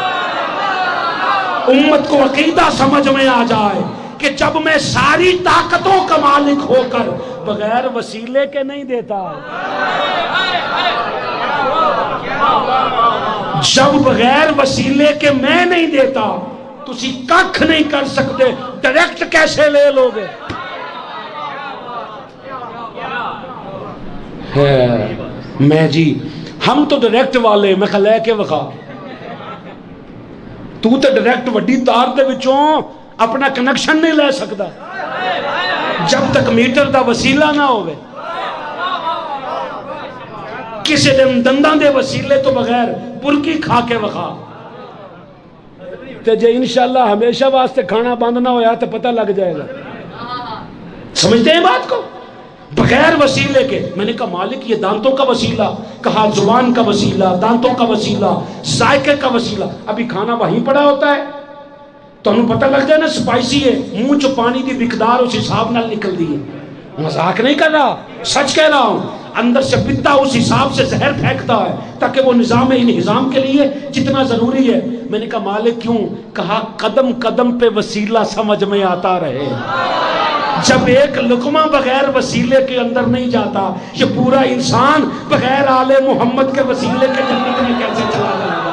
امت کو عقیدہ سمجھ میں آ جائے کہ جب میں ساری طاقتوں کا مالک ہو کر بغیر وسیلے کے نہیں دیتا، جب بغیر وسیلے کے میں نہیں دیتا، تسی ککھ نہیں کر سکتے، ڈائریکٹ کیسے لے لوگے؟ میں جی ہم تو ڈائریکٹ والے، میں کہا لے کے وکھا. تو ڈائریکٹ وڈی تار دے وچوں اپنا کنیکشن نہیں لے سکتا جب تک میٹر دا وسیلہ نہ ہوئے. کسی دن دندان دے وسیلے تو بغیر برکی کھا کے وکھا. تے جے انشاءاللہ ہمیشہ واسطے کھانا بند نہ ہویا تو پتہ لگ جائے گا. سمجھتے ہیں بات کو؟ بغیر وسیلے کے. میں نے کہا مالک یہ دانتوں کا وسیلہ، کہا زبان کا وسیلہ، دانتوں کا وسیلہ، ذائقے کا وسیلہ. ابھی کھانا وہیں پڑا ہوتا ہے تو انہوں پتہ لگ جائے نا سپائسی ہے، منہ چو پانی دی مقدار اس حساب نال نکل دی ہے. مذاق نہیں کر رہا، سچ کہہ رہا ہوں. اندر سے پتا اس حساب سے زہر پھینکتا ہے تاکہ وہ نظام انہضام کے لیے جتنا ضروری ہے. میں نے کہا مالک کیوں؟ کہا قدم قدم پہ وسیلہ سمجھ میں آتا رہے. جب ایک لقمہ بغیر وسیلے کے اندر نہیں جاتا، یہ پورا انسان بغیر آل محمد کے وسیلے کے جنت میں کیسے چلا جائے گا؟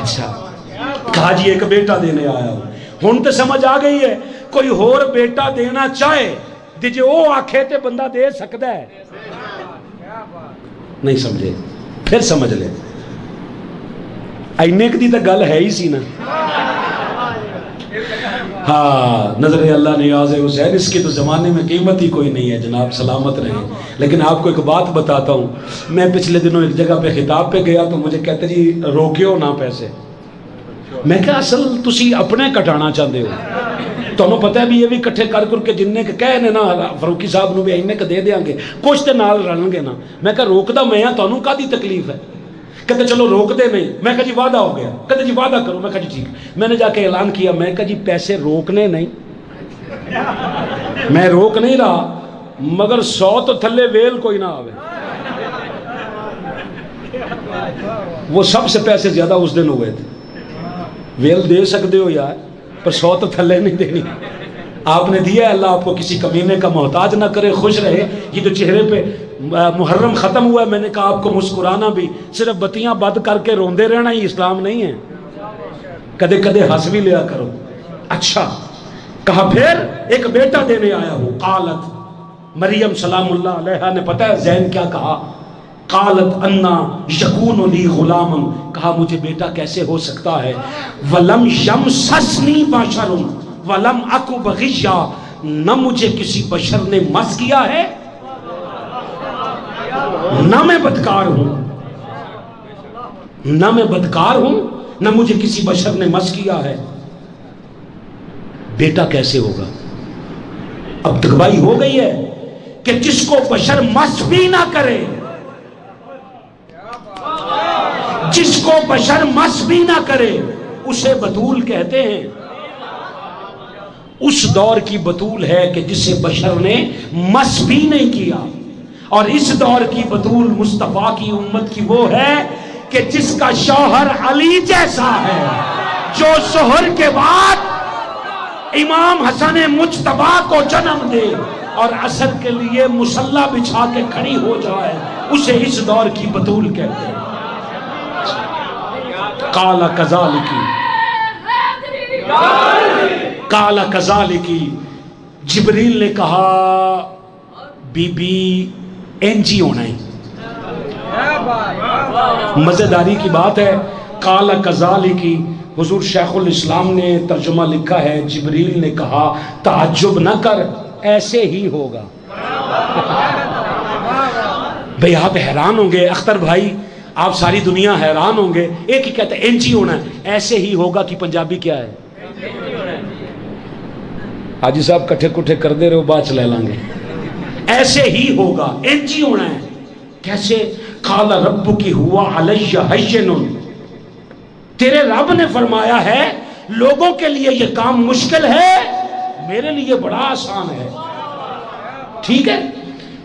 اچھا کہا جی ایک بیٹا دینے آیا ہوں. ہن تو سمجھ آ گئی ہے کوئی اور بیٹا دینا چاہے دیجے وہ آکھے تے بندہ دے سکتا ہے. نہیں سمجھے؟ پھر سمجھ لے. اینے کی تو گل ہے ہی سی نا. ہاں نظر اللہ نیاز حسین، اس کی تو زمانے میں قیمت ہی کوئی نہیں ہے جناب، سلامت رہے. لیکن آپ کو ایک بات بتاتا ہوں. میں پچھلے دنوں ایک جگہ پہ خطاب پہ گیا تو مجھے کہتے جی روکیو نہ پیسے. میں کہا اصل تسی اپنے کٹانا چاہتے ہو، تو انہوں پتہ ہے بھی یہ بھی کٹھے کر کے جننے کے کہنے نا فاروقی صاحب نو بھی اینے کے دے دیاں گے، کچھ تے نال رلن گے نا. میں کہا روک دا میں ہاں، تو انہوں کا دی تکلیف ہے؟ کہتے چلو روک دے نہیں. میں کہا جی وعدہ ہو گیا. کہتے جی وعدہ کرو. میں کہا جی ٹھیک. میں نے جا کے اعلان کیا، میں کہا جی پیسے روکنے نہیں، میں روک نہیں رہا، مگر 100 تو تھلے ویل کوئی نہ آوے. وہ سب سے پیسے زیادہ اس دن ہوئے تھے. ویل دے سکتے ہو یار، پر 100 تو تھلے نہیں دینی. آپ نے دیا ہے، اللہ آپ کو کسی کمینے کا محتاج نہ کرے، خوش رہے. یہ جو چہرے پہ محرم ختم ہوا ہے، میں نے کہا آپ کو مسکرانا بھی، صرف بتیاں بند کر کے روندے رہنا ہی اسلام نہیں ہے. کدے کدے ہنس بھی لیا کرو. اچھا کہا پھر ایک بیٹا دینے آیا ہوں. قالت مریم سلام اللہ علیہا نے پتہ ہے زین کیا کہا؟ قالت انا یکون لی غلام، کہا مجھے بیٹا کیسے ہو سکتا ہے؟ ولم یمسسنی بشر ولم اکو بغیا، نہ مجھے کسی بشر نے مس کیا ہے، نہ میں بدکار ہوں، نہ میں بدکار ہوں، نہ مجھے کسی بشر نے مس کیا ہے. بیٹا کیسے ہوگا؟ اب تکبائی ہو گئی ہے کہ جس کو بشر مس بھی نہ کرے، جس کو بشر مس بھی نہ کرے اسے بطول کہتے ہیں. اس دور کی بطول ہے کہ جسے بشر نے مس بھی نہیں کیا. اور اس دور کی بطول مصطفیٰ کی امت کی وہ ہے کہ جس کا شوہر علی جیسا ہے، جو ظہر کے بعد امام حسن مجتبیٰ کو جنم دے اور عصر کے لیے مصلی بچھا کے کھڑی ہو جائے، اسے اس دور کی بطول کہتے ہیں. قال کذالکی، قال کذالکی، جبریل نے کہا بی بی انجی ہونا ہے. مزیداری کی بات ہے، قال کذالک، حضور شیخ الاسلام نے ترجمہ لکھا ہے، جبریل نے کہا تعجب نہ کر، ایسے ہی ہوگا۔ بھئی آپ حیران ہوں گے اختر بھائی، آپ ساری دنیا حیران ہوں گے، ایک ہی کہتا ہے انج ہی ہونا ہے، ایسے ہی ہوگا کی پنجابی کیا ہے؟ حاجی صاحب کٹھے کٹھے کر دے رہے ہو، بات چلے لیں گے۔ ایسے ہی ہوگا، انج ہی ہونا ہے۔ کیسے؟ قال ربک ہوا علی ہین، تیرے رب نے فرمایا ہے لوگوں کے لیے یہ کام مشکل ہے، میرے لیے بڑا آسان ہے۔ ٹھیک ہے؟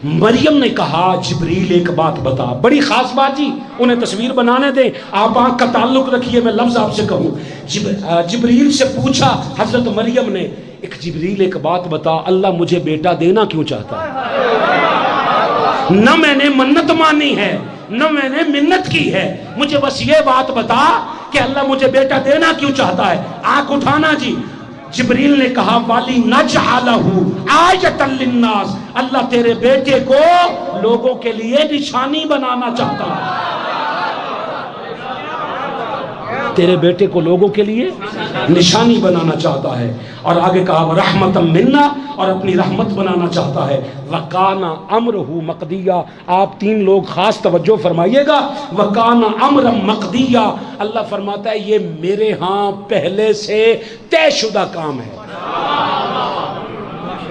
مریم نے کہا جبریل ایک بات بتا، بڑی خاص بات جی، انہیں تصویر بنانے دیں، آپ آنکھ کا تعلق رکھیے، میں لفظ آپ سے کہوں۔ جبریل سے پوچھا حضرت مریم نے، ایک جبریل ایک بات بتا، اللہ مجھے بیٹا دینا کیوں چاہتا ہے؟ نہ میں نے منت مانی ہے، نہ میں نے منت کی ہے، مجھے بس یہ بات بتا کہ اللہ مجھے بیٹا دینا کیوں چاہتا ہے؟ آنکھ اٹھانا جی۔ جبریل نے کہا والی نجعلہ آیۃ للناس، اللہ تیرے بیٹے کو لوگوں کے لیے نشانی بنانا چاہتا ہے، تیرے بیٹے کو لوگوں کے لیے نشانی بنانا چاہتا ہے۔ اور آگے کہا رحمتا منا، اور اپنی رحمت بنانا چاہتا ہے۔ وکان امرہ مقضیا، آپ تین لوگ خاص توجہ فرمائیے گا، وکان امرا مقضیا، اللہ فرماتا ہے یہ میرے ہاں پہلے سے طے شدہ کام ہے۔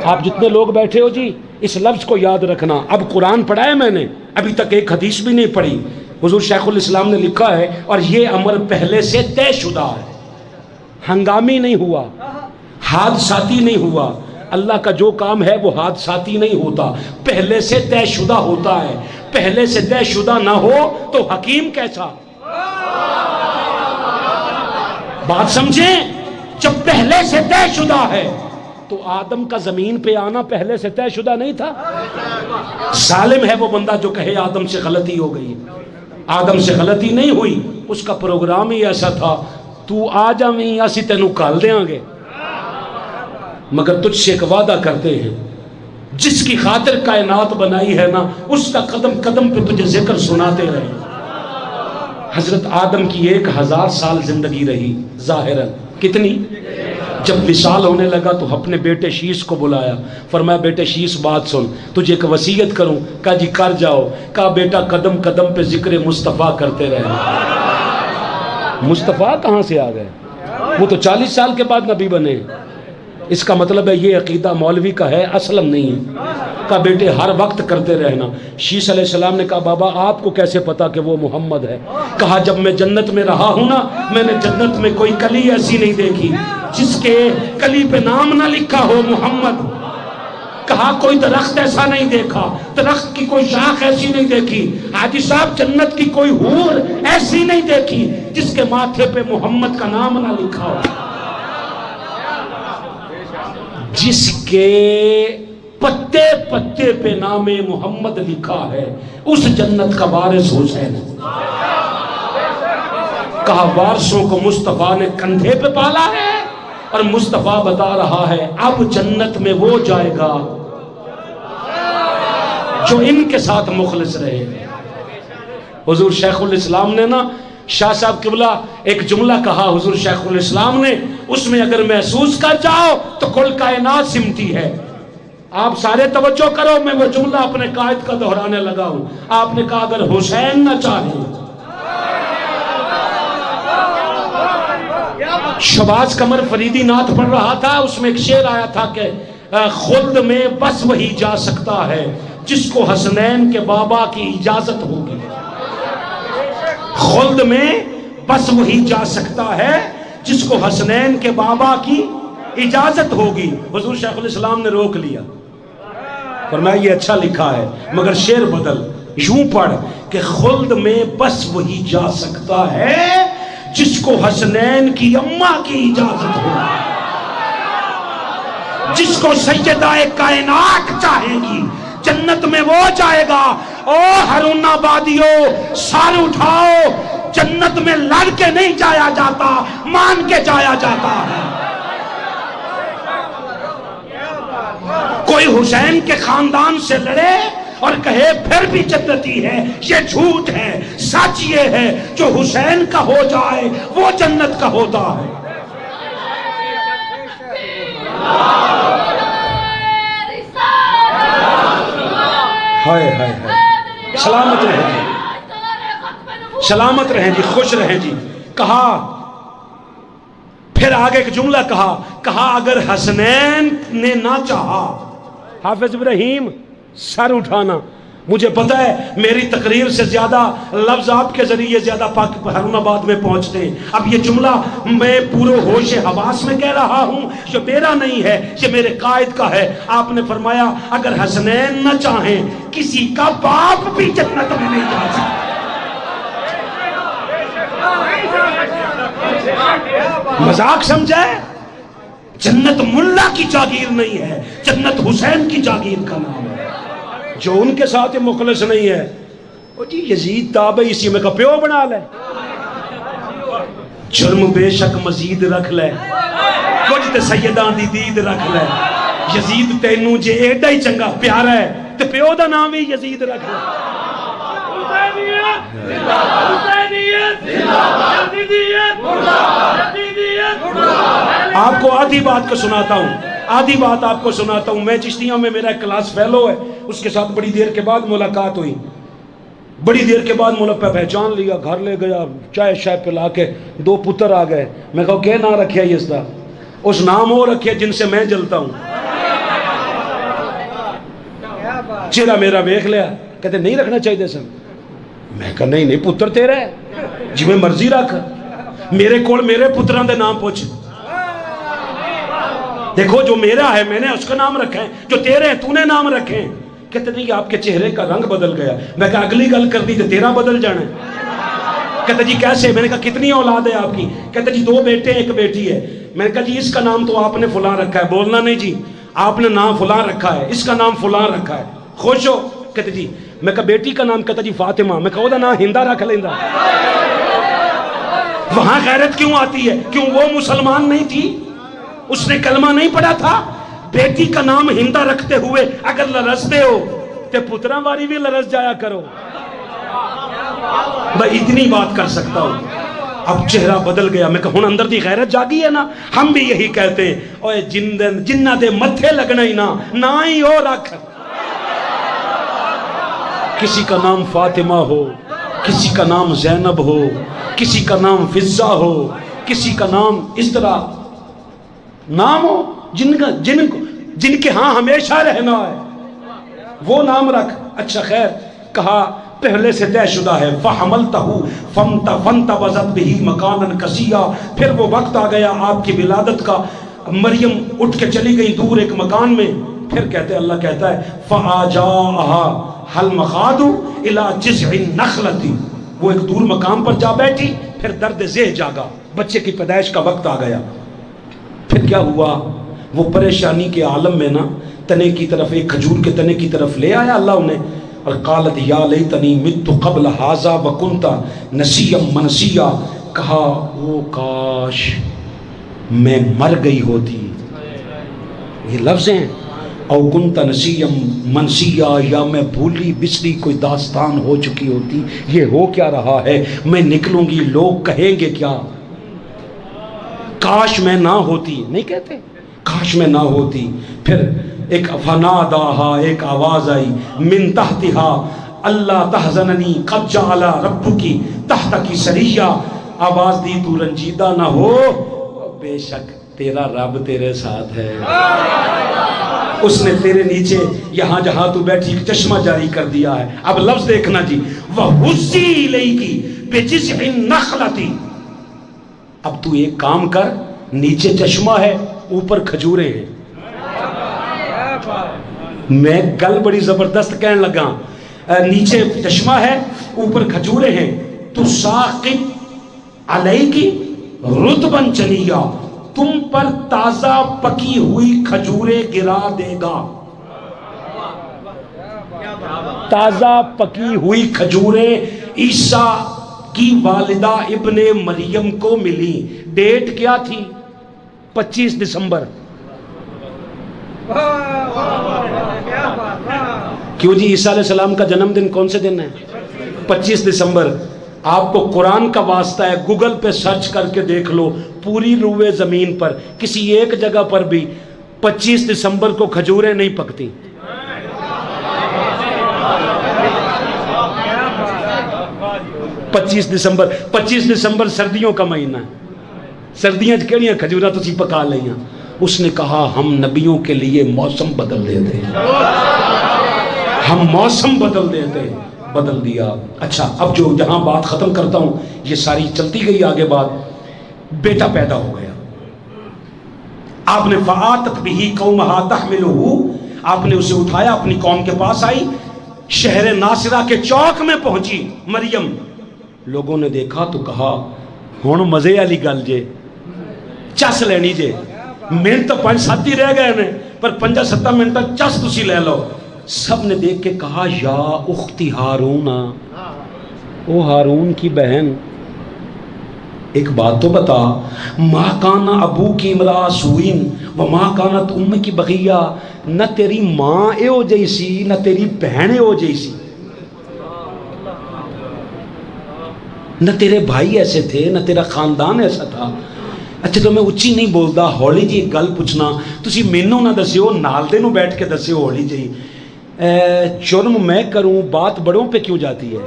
آپ جتنے لوگ بیٹھے ہو جی، اس لفظ کو یاد رکھنا۔ اب قرآن پڑھا ہے میں نے، ابھی تک ایک حدیث بھی نہیں پڑھی، حضور شیخ الاسلام نے لکھا ہے، اور یہ امر پہلے سے طے شدہ ہے، ہنگامی نہیں ہوا، حادثاتی نہیں ہوا۔ اللہ کا جو کام ہے وہ حادثاتی نہیں ہوتا، پہلے سے طے شدہ ہوتا ہے۔ پہلے سے طے شدہ نہ ہو تو حکیم کیسا؟ بات سمجھیں، جب پہلے سے طے شدہ ہے تو آدم کا زمین پہ آنا پہلے سے طے شدہ نہیں تھا؟ ظالم ہے وہ بندہ جو کہے آدم سے غلطی ہو گئی۔ آدم سے غلطی نہیں ہوئی، اس کا پروگرام ہی ایسا تھا، تو آ جاویں اسی تینوں کال دیاں گے، مگر تجھ سے ایک وعدہ کرتے ہیں، جس کی خاطر کائنات بنائی ہے نا، اس کا قدم قدم پہ تجھے ذکر سناتے رہے۔ حضرت آدم کی 1000 سال زندگی رہی ظاہراً، کتنی؟ جب وصال ہونے لگا تو اپنے بیٹے شیش کو بلایا، فرمایا بیٹے شیش بات سن، تجھے ایک وصیت کروں۔ کہا جی کر جاؤ۔ کہا بیٹا قدم قدم پہ ذکر مصطفیٰ کرتے رہے۔ مصطفیٰ کہاں سے آ گئے؟ وہ تو 40 سال کے بعد نبی بنے۔ اس کا مطلب ہے یہ عقیدہ مولوی کا ہے، اسلم نہیں ہے۔ کہا بیٹے ہر وقت کرتے رہنا۔ شیش علیہ السلام نے کہا بابا آپ کو کیسے پتا کہ وہ محمد ہے؟ کہا جب میں جنت میں رہا ہوں نا، میں نے جنت میں کوئی کلی ایسی نہیں دیکھی جس کے کلی پہ نام نہ لکھا ہو محمد۔ کہا کوئی درخت ایسا نہیں دیکھا، درخت کی کوئی شاخ ایسی نہیں دیکھی۔ حاجی صاحب جنت کی کوئی حور ایسی نہیں دیکھی جس کے ماتھے پہ محمد کا نام نہ لکھا ہو۔ جس کے پتے پتے پہ نام محمد لکھا ہے اس جنت کا وارث حسین۔ کہا وارثوں کو مصطفیٰ نے کندھے پہ پالا ہے، اور مصطفیٰ بتا رہا ہے اب جنت میں وہ جائے گا جو ان کے ساتھ مخلص رہے۔ حضور شیخ الاسلام نے نا، شاہ صاحب قبلہ ایک جملہ کہا حضور شیخ الاسلام نے، اس میں اگر محسوس کر جاؤ تو کل کائنات سمتی ہے۔ آپ سارے توجہ کرو، میں وہ جملہ اپنے قائد کا دہرانے لگا ہوں۔ آپ نے کہا اگر حسین نہ چاہے، شباز قمر فریدی نعت پڑھ رہا تھا، اس میں ایک شعر آیا تھا کہ خلد میں بس وہی جا سکتا ہے جس کو حسنین کے بابا کی اجازت ہوگی۔ خلد میں بس وہی جا سکتا ہے جس کو حسنین کے بابا کی اجازت ہوگی۔ حضور شیخ الاسلام نے روک لیا، فرمایا یہ اچھا لکھا ہے مگر شعر بدل، یوں پڑھ کہ خلد میں بس وہی جا سکتا ہے جس کو حسنین کی اماں کی اجازت ہو، جس کو سیدہ کائنات چاہے گی جنت میں وہ جائے گا۔ او ہرون آبادیو سار اٹھاؤ، جنت میں لڑ کے نہیں جایا جاتا، مان کے جایا جاتا ہے۔ کوئی حسین کے خاندان سے لڑے اور کہے پھر بھی جنتی ہے، یہ جھوٹ ہے۔ سچ یہ ہے جو حسین کا ہو جائے وہ جنت کا ہوتا ہے۔ ہائے ہائے ہائے، سلامت رہیں جی، سلامت رہیں جی، خوش رہیں جی۔ کہا پھر آگے ایک جملہ کہا اگر حسنین نے نہ چاہا، حافظ ابراہیم سر اٹھانا، مجھے پتا ہے میری تقریر سے زیادہ لفظ آپ کے ذریعے زیادہ ہارون آباد میں پہنچتے ہیں۔ اب یہ جملہ میں پورے ہوش حواس میں کہہ رہا ہوں، یہ میرا نہیں ہے، یہ میرے قائد کا ہے۔ آپ نے فرمایا اگر حسنین نہ چاہیں کسی کا باپ بھی جنت میں نہیں جا سکتا۔ مذاق سمجھے؟ جنت ملا کی جاگیر نہیں ہے، جنت حسین کی جاگیر کا نام ہے۔ جو ان کے ساتھ مخلص نہیں ہے، وہ جی یزید تابع اسی میں کا پیو بنا لے، جرم بے شک مزید رکھ لے، کچھ تے سیدان دی دید رکھ لے، یزید تینوں جے ایڈا ہی چنگا پیارا ہے تے پیو دا نام بھی یزید رکھ لے۔ آپ کو آدھی بات کو سناتا ہوں، آدھی بات آپ کو سناتا ہوں۔ میں چشتیوں میں میرا کلاس فیلو ہے، اس کے ساتھ بڑی دیر کے بعد ملاقات ہوئی، بڑی دیر کے بعد پہ پہچان لیا، گھر لے گیا، چائے شائے پلا کے 2 پتر آ گئے۔ میں کہا کیا نام رکھیا یہ اس دا؟ اس نام وہ رکھے جن سے میں جلتا ہوں۔ چہرہ میرا دیکھ لیا، کہتے نہیں رکھنا چاہیے سن۔ میں کہا نہیں پتر تیرا ہے، جی میں مرضی رکھ، میرے کول میرے پتران دے نام پوچھ، دیکھو جو میرا ہے میں نے اس کا نام رکھا ہے، جو تیرے ہیں تو نے نام رکھے ہیں۔ کہتے نہیں آپ کے چہرے کا رنگ بدل گیا۔ میں کہا اگلی گل کر دی تو تیرا بدل جانا ہے۔ کہتے جی کیسے؟ میں نے کہا کتنی اولاد ہے آپ کی؟ کہتے جی 2 بیٹے 1 بیٹی ہے۔ میں نے کہا جی اس کا نام تو آپ نے فلاں رکھا ہے، بولنا نہیں جی، آپ نے نام فلاں رکھا ہے، اس کا نام فلاں رکھا ہے، خوش ہو؟ کہتے جی۔ میں کہا بیٹی کا نام؟ کہتا جی فاطمہ۔ میں کہا وہ دا نام ہندہ رکھ لیندہ۔ وہاں غیرت کیوں آتی ہے؟ کیوں وہ مسلمان نہیں تھی؟ اس نے کلمہ نہیں پڑھا تھا؟ بیٹی کا نام ہندہ رکھتے ہوئے اگر لرزتے ہو تے پترہ واری بھی لرز جایا کرو۔ میں اتنی بات کر سکتا ہوں۔ اب چہرہ بدل گیا۔ میں کہا ہن اندر دی غیرت جاگی ہے نا؟ ہم بھی یہی کہتے ہیں، اوے جنہ دے متھے لگنا ہی نہ ہی ہو رکھ۔ کسی کا نام فاطمہ ہو، کسی کا نام زینب ہو، کسی کا نام فضہ ہو، کسی کا نام اس طرح نام ہو جن کے ہاں ہمیشہ رہنا ہے، وہ نام رکھ۔ اچھا خیر، کہا پہلے سے طے شدہ ہے۔ فَحَمَلْتَهُ فَانْتَبَذَتْ بِهِ مَكَانًا قَصِيًّا۔ پھر وہ وقت آ گیا آپ کی ولادت کا، مریم اٹھ کے چلی گئی دور ایک مکان میں۔ پھر کہتے اللہ کہتا ہے فَآجَاءَهَا حل مخاد الى جذع النخلة، وہ ایک دور مقام پر جا بیٹھی، پھر درد ذہ جاگا، بچے کی پیدائش کا وقت آ گیا۔ پھر کیا ہوا؟ وہ پریشانی کے عالم میں نا تنے کی طرف، ایک کھجور کے تنے کی طرف لے آیا اللہ انہیں، اور قالت یا لیتنی مت قبل ھذا وکنت نسیا منسیا، کہا وہ کاش میں مر گئی ہوتی۔ یہ لفظ ہیں، او کنت نسیا منسیا، یا میں بھولی بسری کوئی داستان ہو چکی ہوتی۔ یہ ہو کیا رہا ہے؟ میں نکلوں گی لوگ کہیں گے کیا؟ کاش میں نہ ہوتی، نہیں کہتے کاش میں نہ ہوتی۔ پھر ایک فناداہا، ایک آواز آئی من تحتہا اللہ تحزننی قد جعل ربکی تحتکی سریہ، آواز دی تو رنجیدہ نہ ہو، بے شک تیرا رب تیرے ساتھ ہے، اس نے تیرے نیچے یہاں جہاں تو بیٹھی ایک چشمہ جاری کر دیا ہے۔ اب لفظ دیکھنا جی، وَحُزِّی إِلَيْكِ بِجِذْعِ النَّخْلَةِ، اب تو ایک کام کر، نیچے چشمہ ہے اوپر کھجوریں ہیں۔ میں گل بڑی زبردست کہنے لگا، نیچے چشمہ ہے اوپر کھجوریں ہیں، تو ساقط علیکی رطباً چنیا، تم پر تازہ پکی ہوئی کھجوریں گرا دے گا۔ تازہ پکی ہوئی کھجوریں عیسیٰ کی والدہ ابن مریم کو ملی۔ ڈیٹ کیا تھی؟ 25 دسمبر۔ کیوں جی؟ عیسیٰ علیہ السلام کا جنم دن کون سے دن ہے؟ 25 دسمبر۔ آپ کو قرآن کا واسطہ ہے، گوگل پہ سرچ کر کے دیکھ لو، پوری روئے زمین پر کسی ایک جگہ پر بھی 25 دسمبر کو کھجوریں نہیں پکتی۔ 25 دسمبر سردیوں کا مہینہ ہے، سردیاں کیڑیاں کھجورا تسی پکا لیاں۔ اس نے کہا ہم نبیوں کے لیے موسم بدل دیتے ہیں، ہم موسم بدل دیتے ہیں، بدل دیا۔ اچھا، اب جو جہاں بات ختم کرتا ہوں، یہ ساری چلتی گئی آگے بات۔ بیٹا پیدا ہو گیا، آپ نے فآتت بہ قومہا تحملہ، آپ نے اسے اٹھایا اپنی قوم کے پاس آئی، شہر ناصرہ کے چوک میں پہنچی مریم۔ لوگوں نے دیکھا تو کہا ہن مزے والی گل جے، چس لینی جے، منٹ تو 5-7 ہی رہ گئے نے، پر 5-7 منٹ تک چس تسی لے لو۔ سب نے دیکھ کے کہا یا اختی ہارون، او ہارون کی بہن، ایک بات تو بتا، ما کان ابو کی امرا سوئن وما کانت ام کی بغیہ، نہ تیری ماں اے ہو جیسی نہ تیری بہن اے ہو جیسی، نہ تیرے بھائی ایسے تھے نہ تیرا خاندان ایسا تھا۔ اچھا تو میں اچھی نہیں بولدا، ہولی جی ایک گل پوچھنا، تسی مینوں نہ دسیو، نال دے نو بیٹھ کے دسیو ہولی جی، جرم میں کروں بات بڑوں پہ کیوں جاتی ہے؟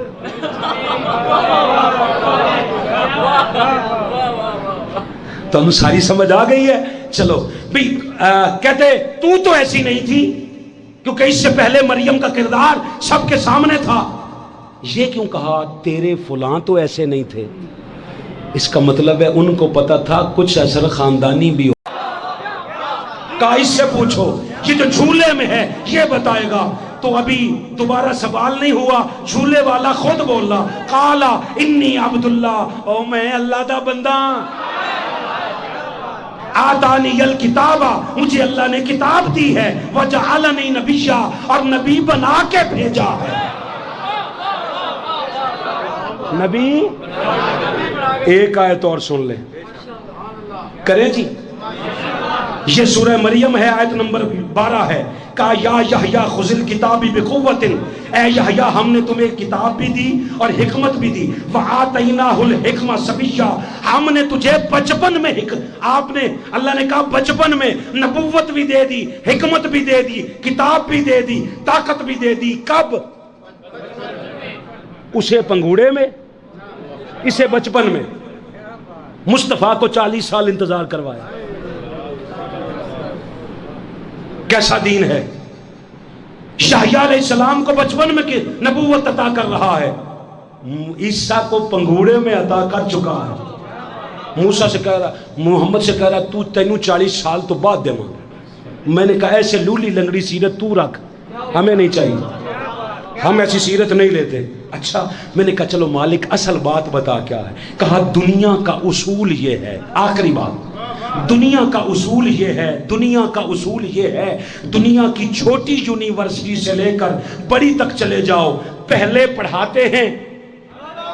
تو انہوں ساری سمجھ آ گئی ہے؟ چلو بھی کہتے تو ایسی نہیں تھی، کیونکہ اس سے پہلے مریم کا کردار سب کے سامنے تھا۔ یہ کیوں کہا تیرے فلاں تو ایسے نہیں تھے؟ اس کا مطلب ہے ان کو پتا تھا کچھ اثر خاندانی بھی ہو۔ کہا اس سے پوچھو، یہ جو جھولے میں ہے یہ بتائے گا۔ تو ابھی دوبارہ سوال نہیں ہوا، جھولے والا خود بولا، قالا انی عبداللہ، او میں اللہ دا بندہ، آتانی الکتاب، مجھے اللہ نے کتاب دی ہے، وجعلنی نبیہ، اور نبی بنا کے بھیجا ہے۔ نبی ایک آیت اور سن لیں، کریں جی؟ یہ سورہ مریم ہے، آیت نمبر 12 ہے۔ کہا یا یحییٰ خذ الکتاب بقوۃ، اے یحییٰ ہم نے تمہیں کتاب بھی دی اور حکمت بھی دی، وآتیناہ الحکمہ صبیہ، ہم نے تجھے بچپن میں آپ نے، اللہ نے کہا بچپن میں نبوت بھی دے دی، حکمت بھی دے دی، کتاب بھی دے دی، طاقت بھی دے دی۔ کب؟ اسے پنگوڑے میں، اسے بچپن میں۔ مصطفیٰ کو 40 سال انتظار کروایا۔ کیسا دین ہے؟ یحییٰ علیہ السلام کو بچپن میں نبوت عطا کر رہا ہے، عیسیٰ کو پنگوڑے میں عطا کر چکا ہے۔ موسیٰ سے کہہ رہا، محمد سے کہہ رہا تینوں 40 سال تو بعد دے ماں۔ میں نے کہا ایسے لولی لنگڑی سیرت تو رکھ، ہمیں نہیں چاہیے، ہم ایسی سیرت نہیں لیتے۔ اچھا میں نے کہا چلو مالک اصل بات بتا کیا ہے؟ کہا دنیا کا اصول یہ ہے، آخری بات، دنیا کا اصول یہ ہے، دنیا کا اصول یہ ہے، دنیا کی چھوٹی یونیورسٹی سے لے کر بڑی تک چلے جاؤ، پہلے پڑھاتے ہیں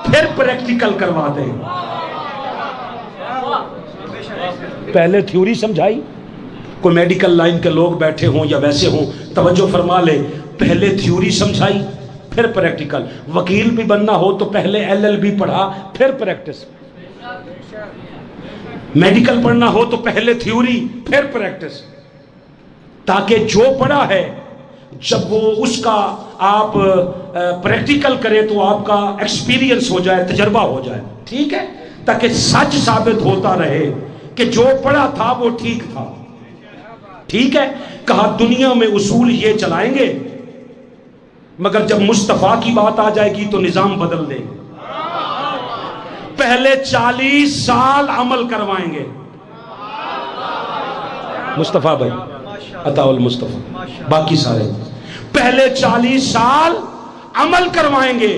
پھر پریکٹیکل کرواتے ہیں۔ پہلے تھیوری سمجھائی، کوئی میڈیکل لائن کے لوگ بیٹھے ہوں یا ویسے ہوں توجہ فرما لے، پہلے تھیوری سمجھائی پھر پریکٹیکل۔ وکیل بھی بننا ہو تو پہلے LLB پڑھا پھر پریکٹس، میڈیکل پڑھنا ہو تو پہلے تھیوری پھر پریکٹس، تاکہ جو پڑھا ہے جب وہ اس کا آپ پریکٹیکل کرے تو آپ کا ایکسپیرینس ہو جائے، تجربہ ہو جائے، ٹھیک ہے، تاکہ سچ ثابت ہوتا رہے کہ جو پڑھا تھا وہ ٹھیک تھا، ٹھیک ہے۔ کہا دنیا میں اصول یہ چلائیں گے، مگر جب مصطفیٰ کی بات آ جائے گی تو نظام بدل دیں گے۔ پہلے 40 سال عمل کروائیں گے، مصطفیٰ بھائی عطا المصطفیٰ، باقی سارے پہلے 40 سال عمل کروائیں گے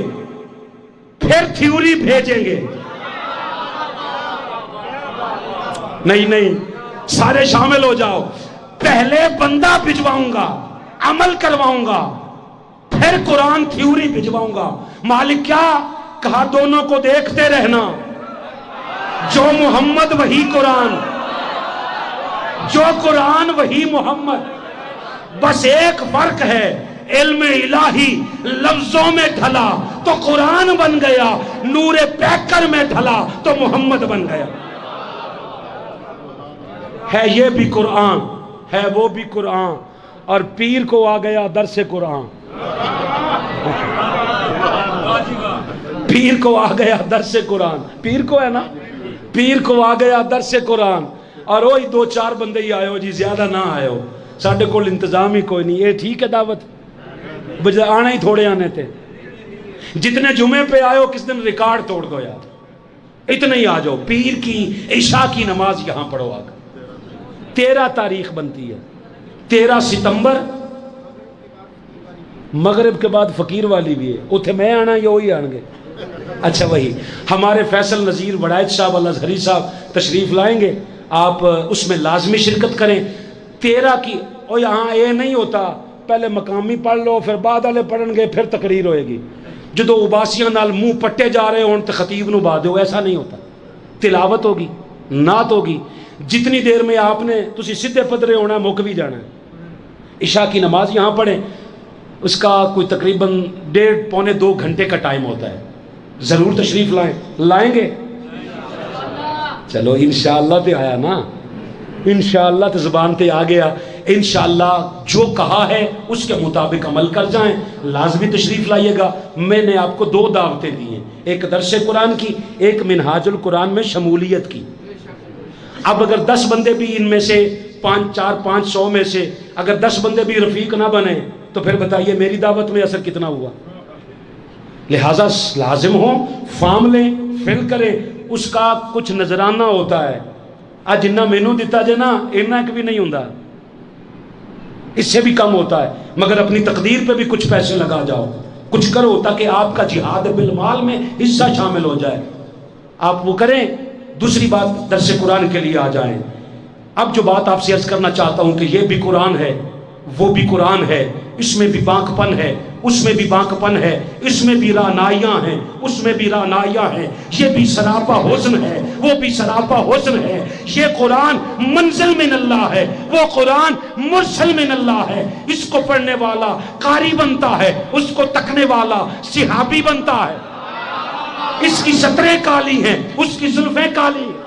پھر تھیوری بھیجیں گے۔ نہیں سارے شامل ہو جاؤ، پہلے بندہ بھجواؤں گا، عمل کرواؤں گا، پھر قرآن تھیوری بھجواؤں گا۔ مالک کیا کہا؟ دونوں کو دیکھتے رہنا، جو محمد وہی قرآن، جو قرآن وہی محمد، بس ایک فرق ہے، علم الہی لفظوں میں ڈھلا تو قرآن بن گیا، نور پیکر میں ڈھلا تو محمد بن گیا۔ ہے یہ بھی قرآن، ہے وہ بھی قرآن، اور پیر کو آ گیا درس قرآن، پیر کو آ گیا درس قرآن، پیر کو ہے نا، پیر کو آ گیا درس قرآن، اور وہی 2-4 بندے ہی آئے ہو جی، زیادہ نہ آئے ہو، ساڑھے کول انتظام ہی کوئی نہیں، یہ ٹھیک ہے دعوت، بجائے آنا ہی تھوڑے آنے تھے، جتنے جمعے پہ آئے ہو کس دن ریکارڈ توڑ دو یار، اتنے ہی آ جاؤ، پیر کی عشاء کی نماز یہاں پڑھو آ کر۔ 13 تاریخ بنتی ہے، 13 ستمبر، مغرب کے بعد فقیر والی بھی ہے، اتھے میں آنا یا وہی آنگے؟ اچھا وہی، ہمارے فیصل نذیر وڑائچ صاحب الازہری صاحب تشریف لائیں گے، آپ اس میں لازمی شرکت کریں۔ 13 کی، اور یہاں یہ نہیں ہوتا پہلے مقامی پڑھ لو پھر بعد والے پڑھن گے پھر تقریر ہوئے گی، جدو اباسیاں نال منہ پٹے جا رہے ہوں تو خطیب نو با دیو، ایسا نہیں ہوتا، تلاوت ہوگی، نعت ہوگی، جتنی دیر میں آپ نے تسی سدھے پدرے ہونا مک بھی جانا ہے۔ عشاء کی نماز یہاں پڑھیں، اس کا کوئی تقریباً 1.5-2 گھنٹے کا ٹائم ہوتا ہے، ضرور تشریف لائیں گے؟ چلو انشاءاللہ تے آیا نا، انشاءاللہ تے زبان تے آ گیا، انشاءاللہ جو کہا ہے اس کے مطابق عمل کر جائیں، لازمی تشریف لائیے گا۔ میں نے آپ کو 2 دعوتیں دی ہیں، ایک درس قرآن کی، ایک منہاج القرآن میں شمولیت کی۔ اب اگر 10 بندے بھی ان میں سے 400-500 میں سے اگر 10 بندے بھی رفیق نہ بنے تو پھر بتائیے میری دعوت میں اثر کتنا ہوا؟ لہٰذا لازم ہو، فارم لیں، فل کریں، اس کا کچھ نذرانہ ہوتا ہے، آج جنہ مینو دیتا جائے نا اینا ایک بھی نہیں ہوتا، اس سے بھی کم ہوتا ہے، مگر اپنی تقدیر پہ بھی کچھ پیسے لگا جاؤ، کچھ کرو تاکہ آپ کا جہاد بالمال میں حصہ شامل ہو جائے، آپ وہ کریں۔ دوسری بات، درس قرآن کے لیے آ جائیں۔ اب جو بات آپ سے عرض کرنا چاہتا ہوں کہ یہ بھی قرآن ہے، وہ بھی قرآن ہے، اس میں بھی بانک پن ہے، اس میں بھی بانک پن ہے، اس میں بھی رعنائیاں ہیں، اس میں بھی رعنائیاں ہیں، یہ بھی سراپا حسن ہے، وہ بھی سراپا حسن ہے۔ یہ قرآن منزل من اللہ ہے، وہ قرآن مرسل من اللہ ہے، اس کو پڑھنے والا قاری بنتا ہے، اس کو تکنے والا صحابی بنتا ہے، اس کی سطریں کالی ہیں، اس کی زلفیں کالی ہیں۔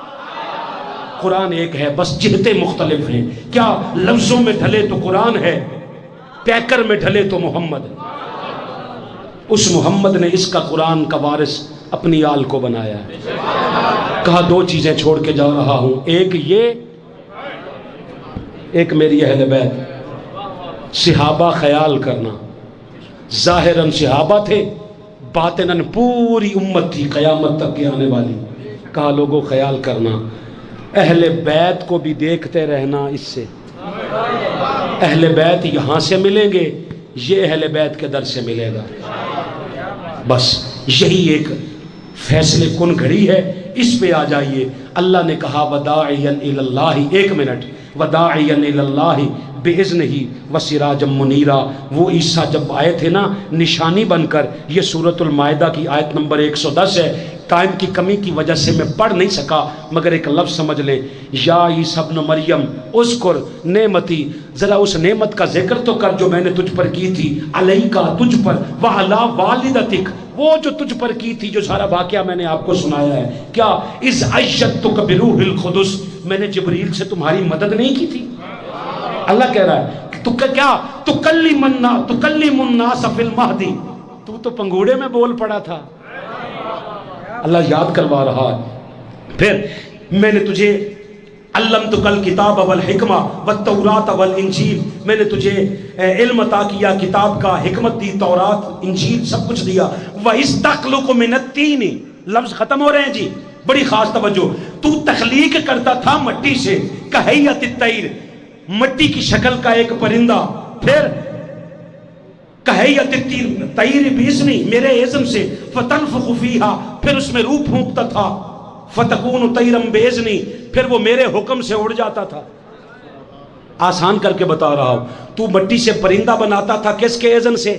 قرآن ایک ہے، بس جہتیں مختلف ہیں، کیا لفظوں میں ڈھلے تو قرآن ہے، پیکر میں ڈھلے تو محمد ہے۔ اس محمد نے اس کا قرآن کا وارث اپنی آل کو بنایا ہے۔ کہا 2 چیزیں چھوڑ کے جا رہا ہوں، ایک یہ، ایک میری اہل بیت، صحابہ خیال کرنا، ظاہراً صحابہ تھے، باطناً پوری امت تھی قیامت تک کے آنے والی۔ کہا لوگوں خیال کرنا، اہل بیت کو بھی دیکھتے رہنا، اس سے اہل بیت یہاں سے ملیں گے، یہ اہل بیت کے در سے ملے گا، بس یہی ایک فیصلے کن گھڑی ہے، اس پہ آ جائیے۔ اللہ نے کہا وداعیا الی اللہ، 1 منٹ، وداعیا الی اللہ بِإِذْنِهِ وَسِرَاجًا مُنِيرًا۔ وہ عیسیٰ جب آئے تھے نا نشانی بن کر، یہ سورۃ المائدہ کی آیت نمبر 110 ہے، ٹائم کی کمی کی وجہ سے میں پڑھ نہیں سکا، مگر ایک لفظ سمجھ لیں، یا عیسیٰ ابن مریم اذکر نعمتی، ذرا اس نعمت کا ذکر تو کر جو میں نے تجھ پر کی تھی، علیکا تجھ پر، وعلی والدتک، وہ جو تجھ پر کی تھی، جو سارا واقعہ میں نے آپ کو سنایا ہے، کیا اذ ایدتک بروح القدس، میں نے جبریل سے تمہاری مدد نہیں کی تھی؟ اللہ کہہ رہا ہے کہ تو کیا تکلم الناس فی المہدی، تو پنگوڑے میں بول پڑا تھا، اللہ یاد کروا رہا ہے۔ پھر میں نے تجھے علمتک الکتاب والحکمہ والتوراۃ والانجیل، میں نے تجھے علم عطا کیا، کتاب کا، حکمت دی، تورات، انجیل، سب کچھ دیا۔ وَإِذْ تَخْلُقُ مِنَ الطِّينِ، لفظ ختم ہو رہے ہیں جی، بڑی خاص توجہ، تو تخلیق کرتا تھا مٹی سے، کہیّۃ الطیر، مٹی کی شکل کا ایک پرندہ، پھر کہیّۃ الطیر بِإِذْنِی، میرے اذن سے، فَتَنفُخُ فِیہا، پھر اس میں روح پھونکتا تھا، فَتَکُونُ طَیْرًا بِإِذْنِی، پھر وہ میرے حکم سے اڑ جاتا تھا۔ آسان کر کے بتا رہا ہوں، تو مٹی سے پرندہ بناتا تھا کس کے اذن سے؟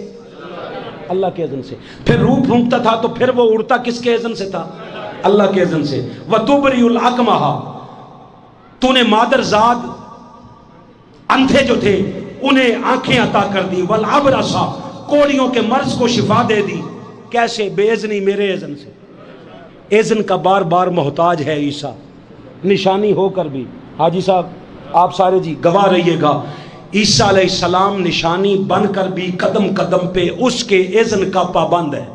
اللہ کے اذن سے۔ پھر روح پھونکتا تھا تو پھر وہ اڑتا کس کے اذن سے تھا؟ اللہ کے اذن سے۔ وَتُبْرِئُ الْأَكْمَحَ، تو نے مادر زاد اندھے جو تھے انہیں آنکھیں عطا کر دی، والابرصا کوڑیوں کے مرض کو شفا دے دی۔ کیسے؟ بے اذنی، میرے اذن سے۔ اذن کا بار بار محتاج ہے عیسیٰ، نشانی ہو کر بھی۔ حاجی صاحب آپ سارے جی گواہ رہیے گا، عیسیٰ علیہ السلام نشانی بن کر بھی قدم قدم پہ اس کے اذن کا پابند ہے۔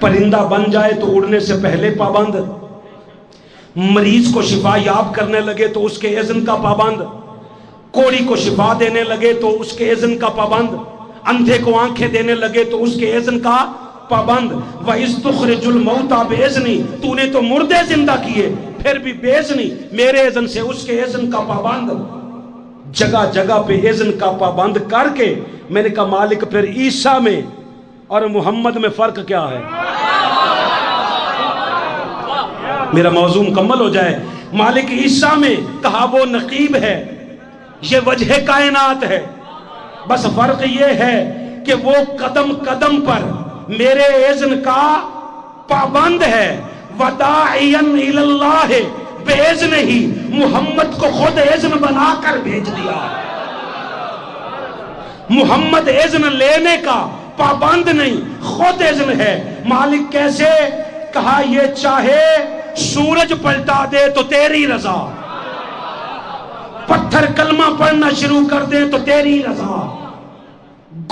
پرندہ بن جائے تو اڑنے سے پہلے پابند، مریض کو شفا یاب کرنے لگے تو اس کے اذن کا پابند، کوڑی کو شفا دینے لگے تو اس کے اذن کا پابند، اندھے کو آنکھیں دینے لگے تو اس کے اذن کا پابند۔ وَإِذْ تُخْرِجُ الْمَوْتَى بِإِذْنِي، تو نے تو مردے زندہ کیے، پھر بھی بے اذنی، میرے اذن سے، اس کے اذن کا پابند۔ جگہ جگہ پہ اذن کا پابند کر کے میں نے کہا مالک پھر عیسیٰ میں اور محمد میں فرق کیا ہے؟ میرا موضوع مکمل ہو جائے۔ مالک عیسیٰ میں کہا وہ نقیب ہے، یہ وجہ کائنات ہے، بس فرق یہ ہے کہ وہ قدم قدم پر میرے اذن کا پابند ہے۔ وَدَاعِيًا إِلَى اللَّهِ، بے اذن ہی محمد کو خود اذن بنا کر بھیج دیا۔ محمد اذن لینے کا پابند نہیں، خود اذن ہے۔ مالک کیسے؟ کہا یہ چاہے سورج پلٹا دے تو تیری رضا، پتھر کلمہ پڑھنا شروع کر دے تو تیری رضا،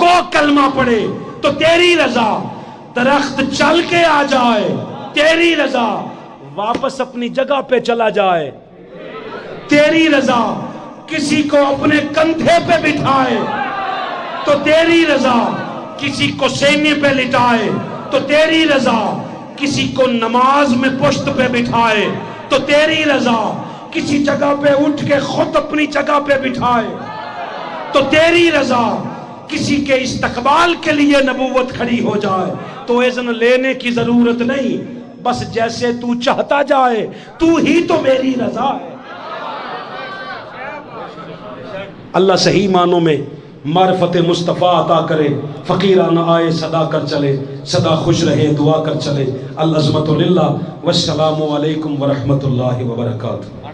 گو کلمہ پڑھے تو تیری رضا، درخت چل کے آ جائے تیری رضا، واپس اپنی جگہ پہ چلا جائے تیری رضا، کسی کو اپنے کندھے پہ بٹھائے تو تیری رضا، کسی کو سینے پہ لٹائے تو تیری رضا، کسی کو نماز میں پشت پہ بٹھائے تو تیری رضا، کسی جگہ پہ اٹھ کے خود اپنی جگہ پہ بٹھائے تو تیری رضا، کسی کے استقبال کے لیے نبوت کھڑی ہو جائے تو اذن لینے کی ضرورت نہیں، بس جیسے تو چاہتا جائے، تو ہی تو میری رضا ہے۔ اللہ صحیح معنوں میں معرفت مصطفیٰ عطا کرے، فقیرانہ آئے صدا کر چلے، صدا خوش رہے دعا کر چلے۔ العظمت للہ، والسلام علیکم ورحمۃ اللہ وبرکاتہ۔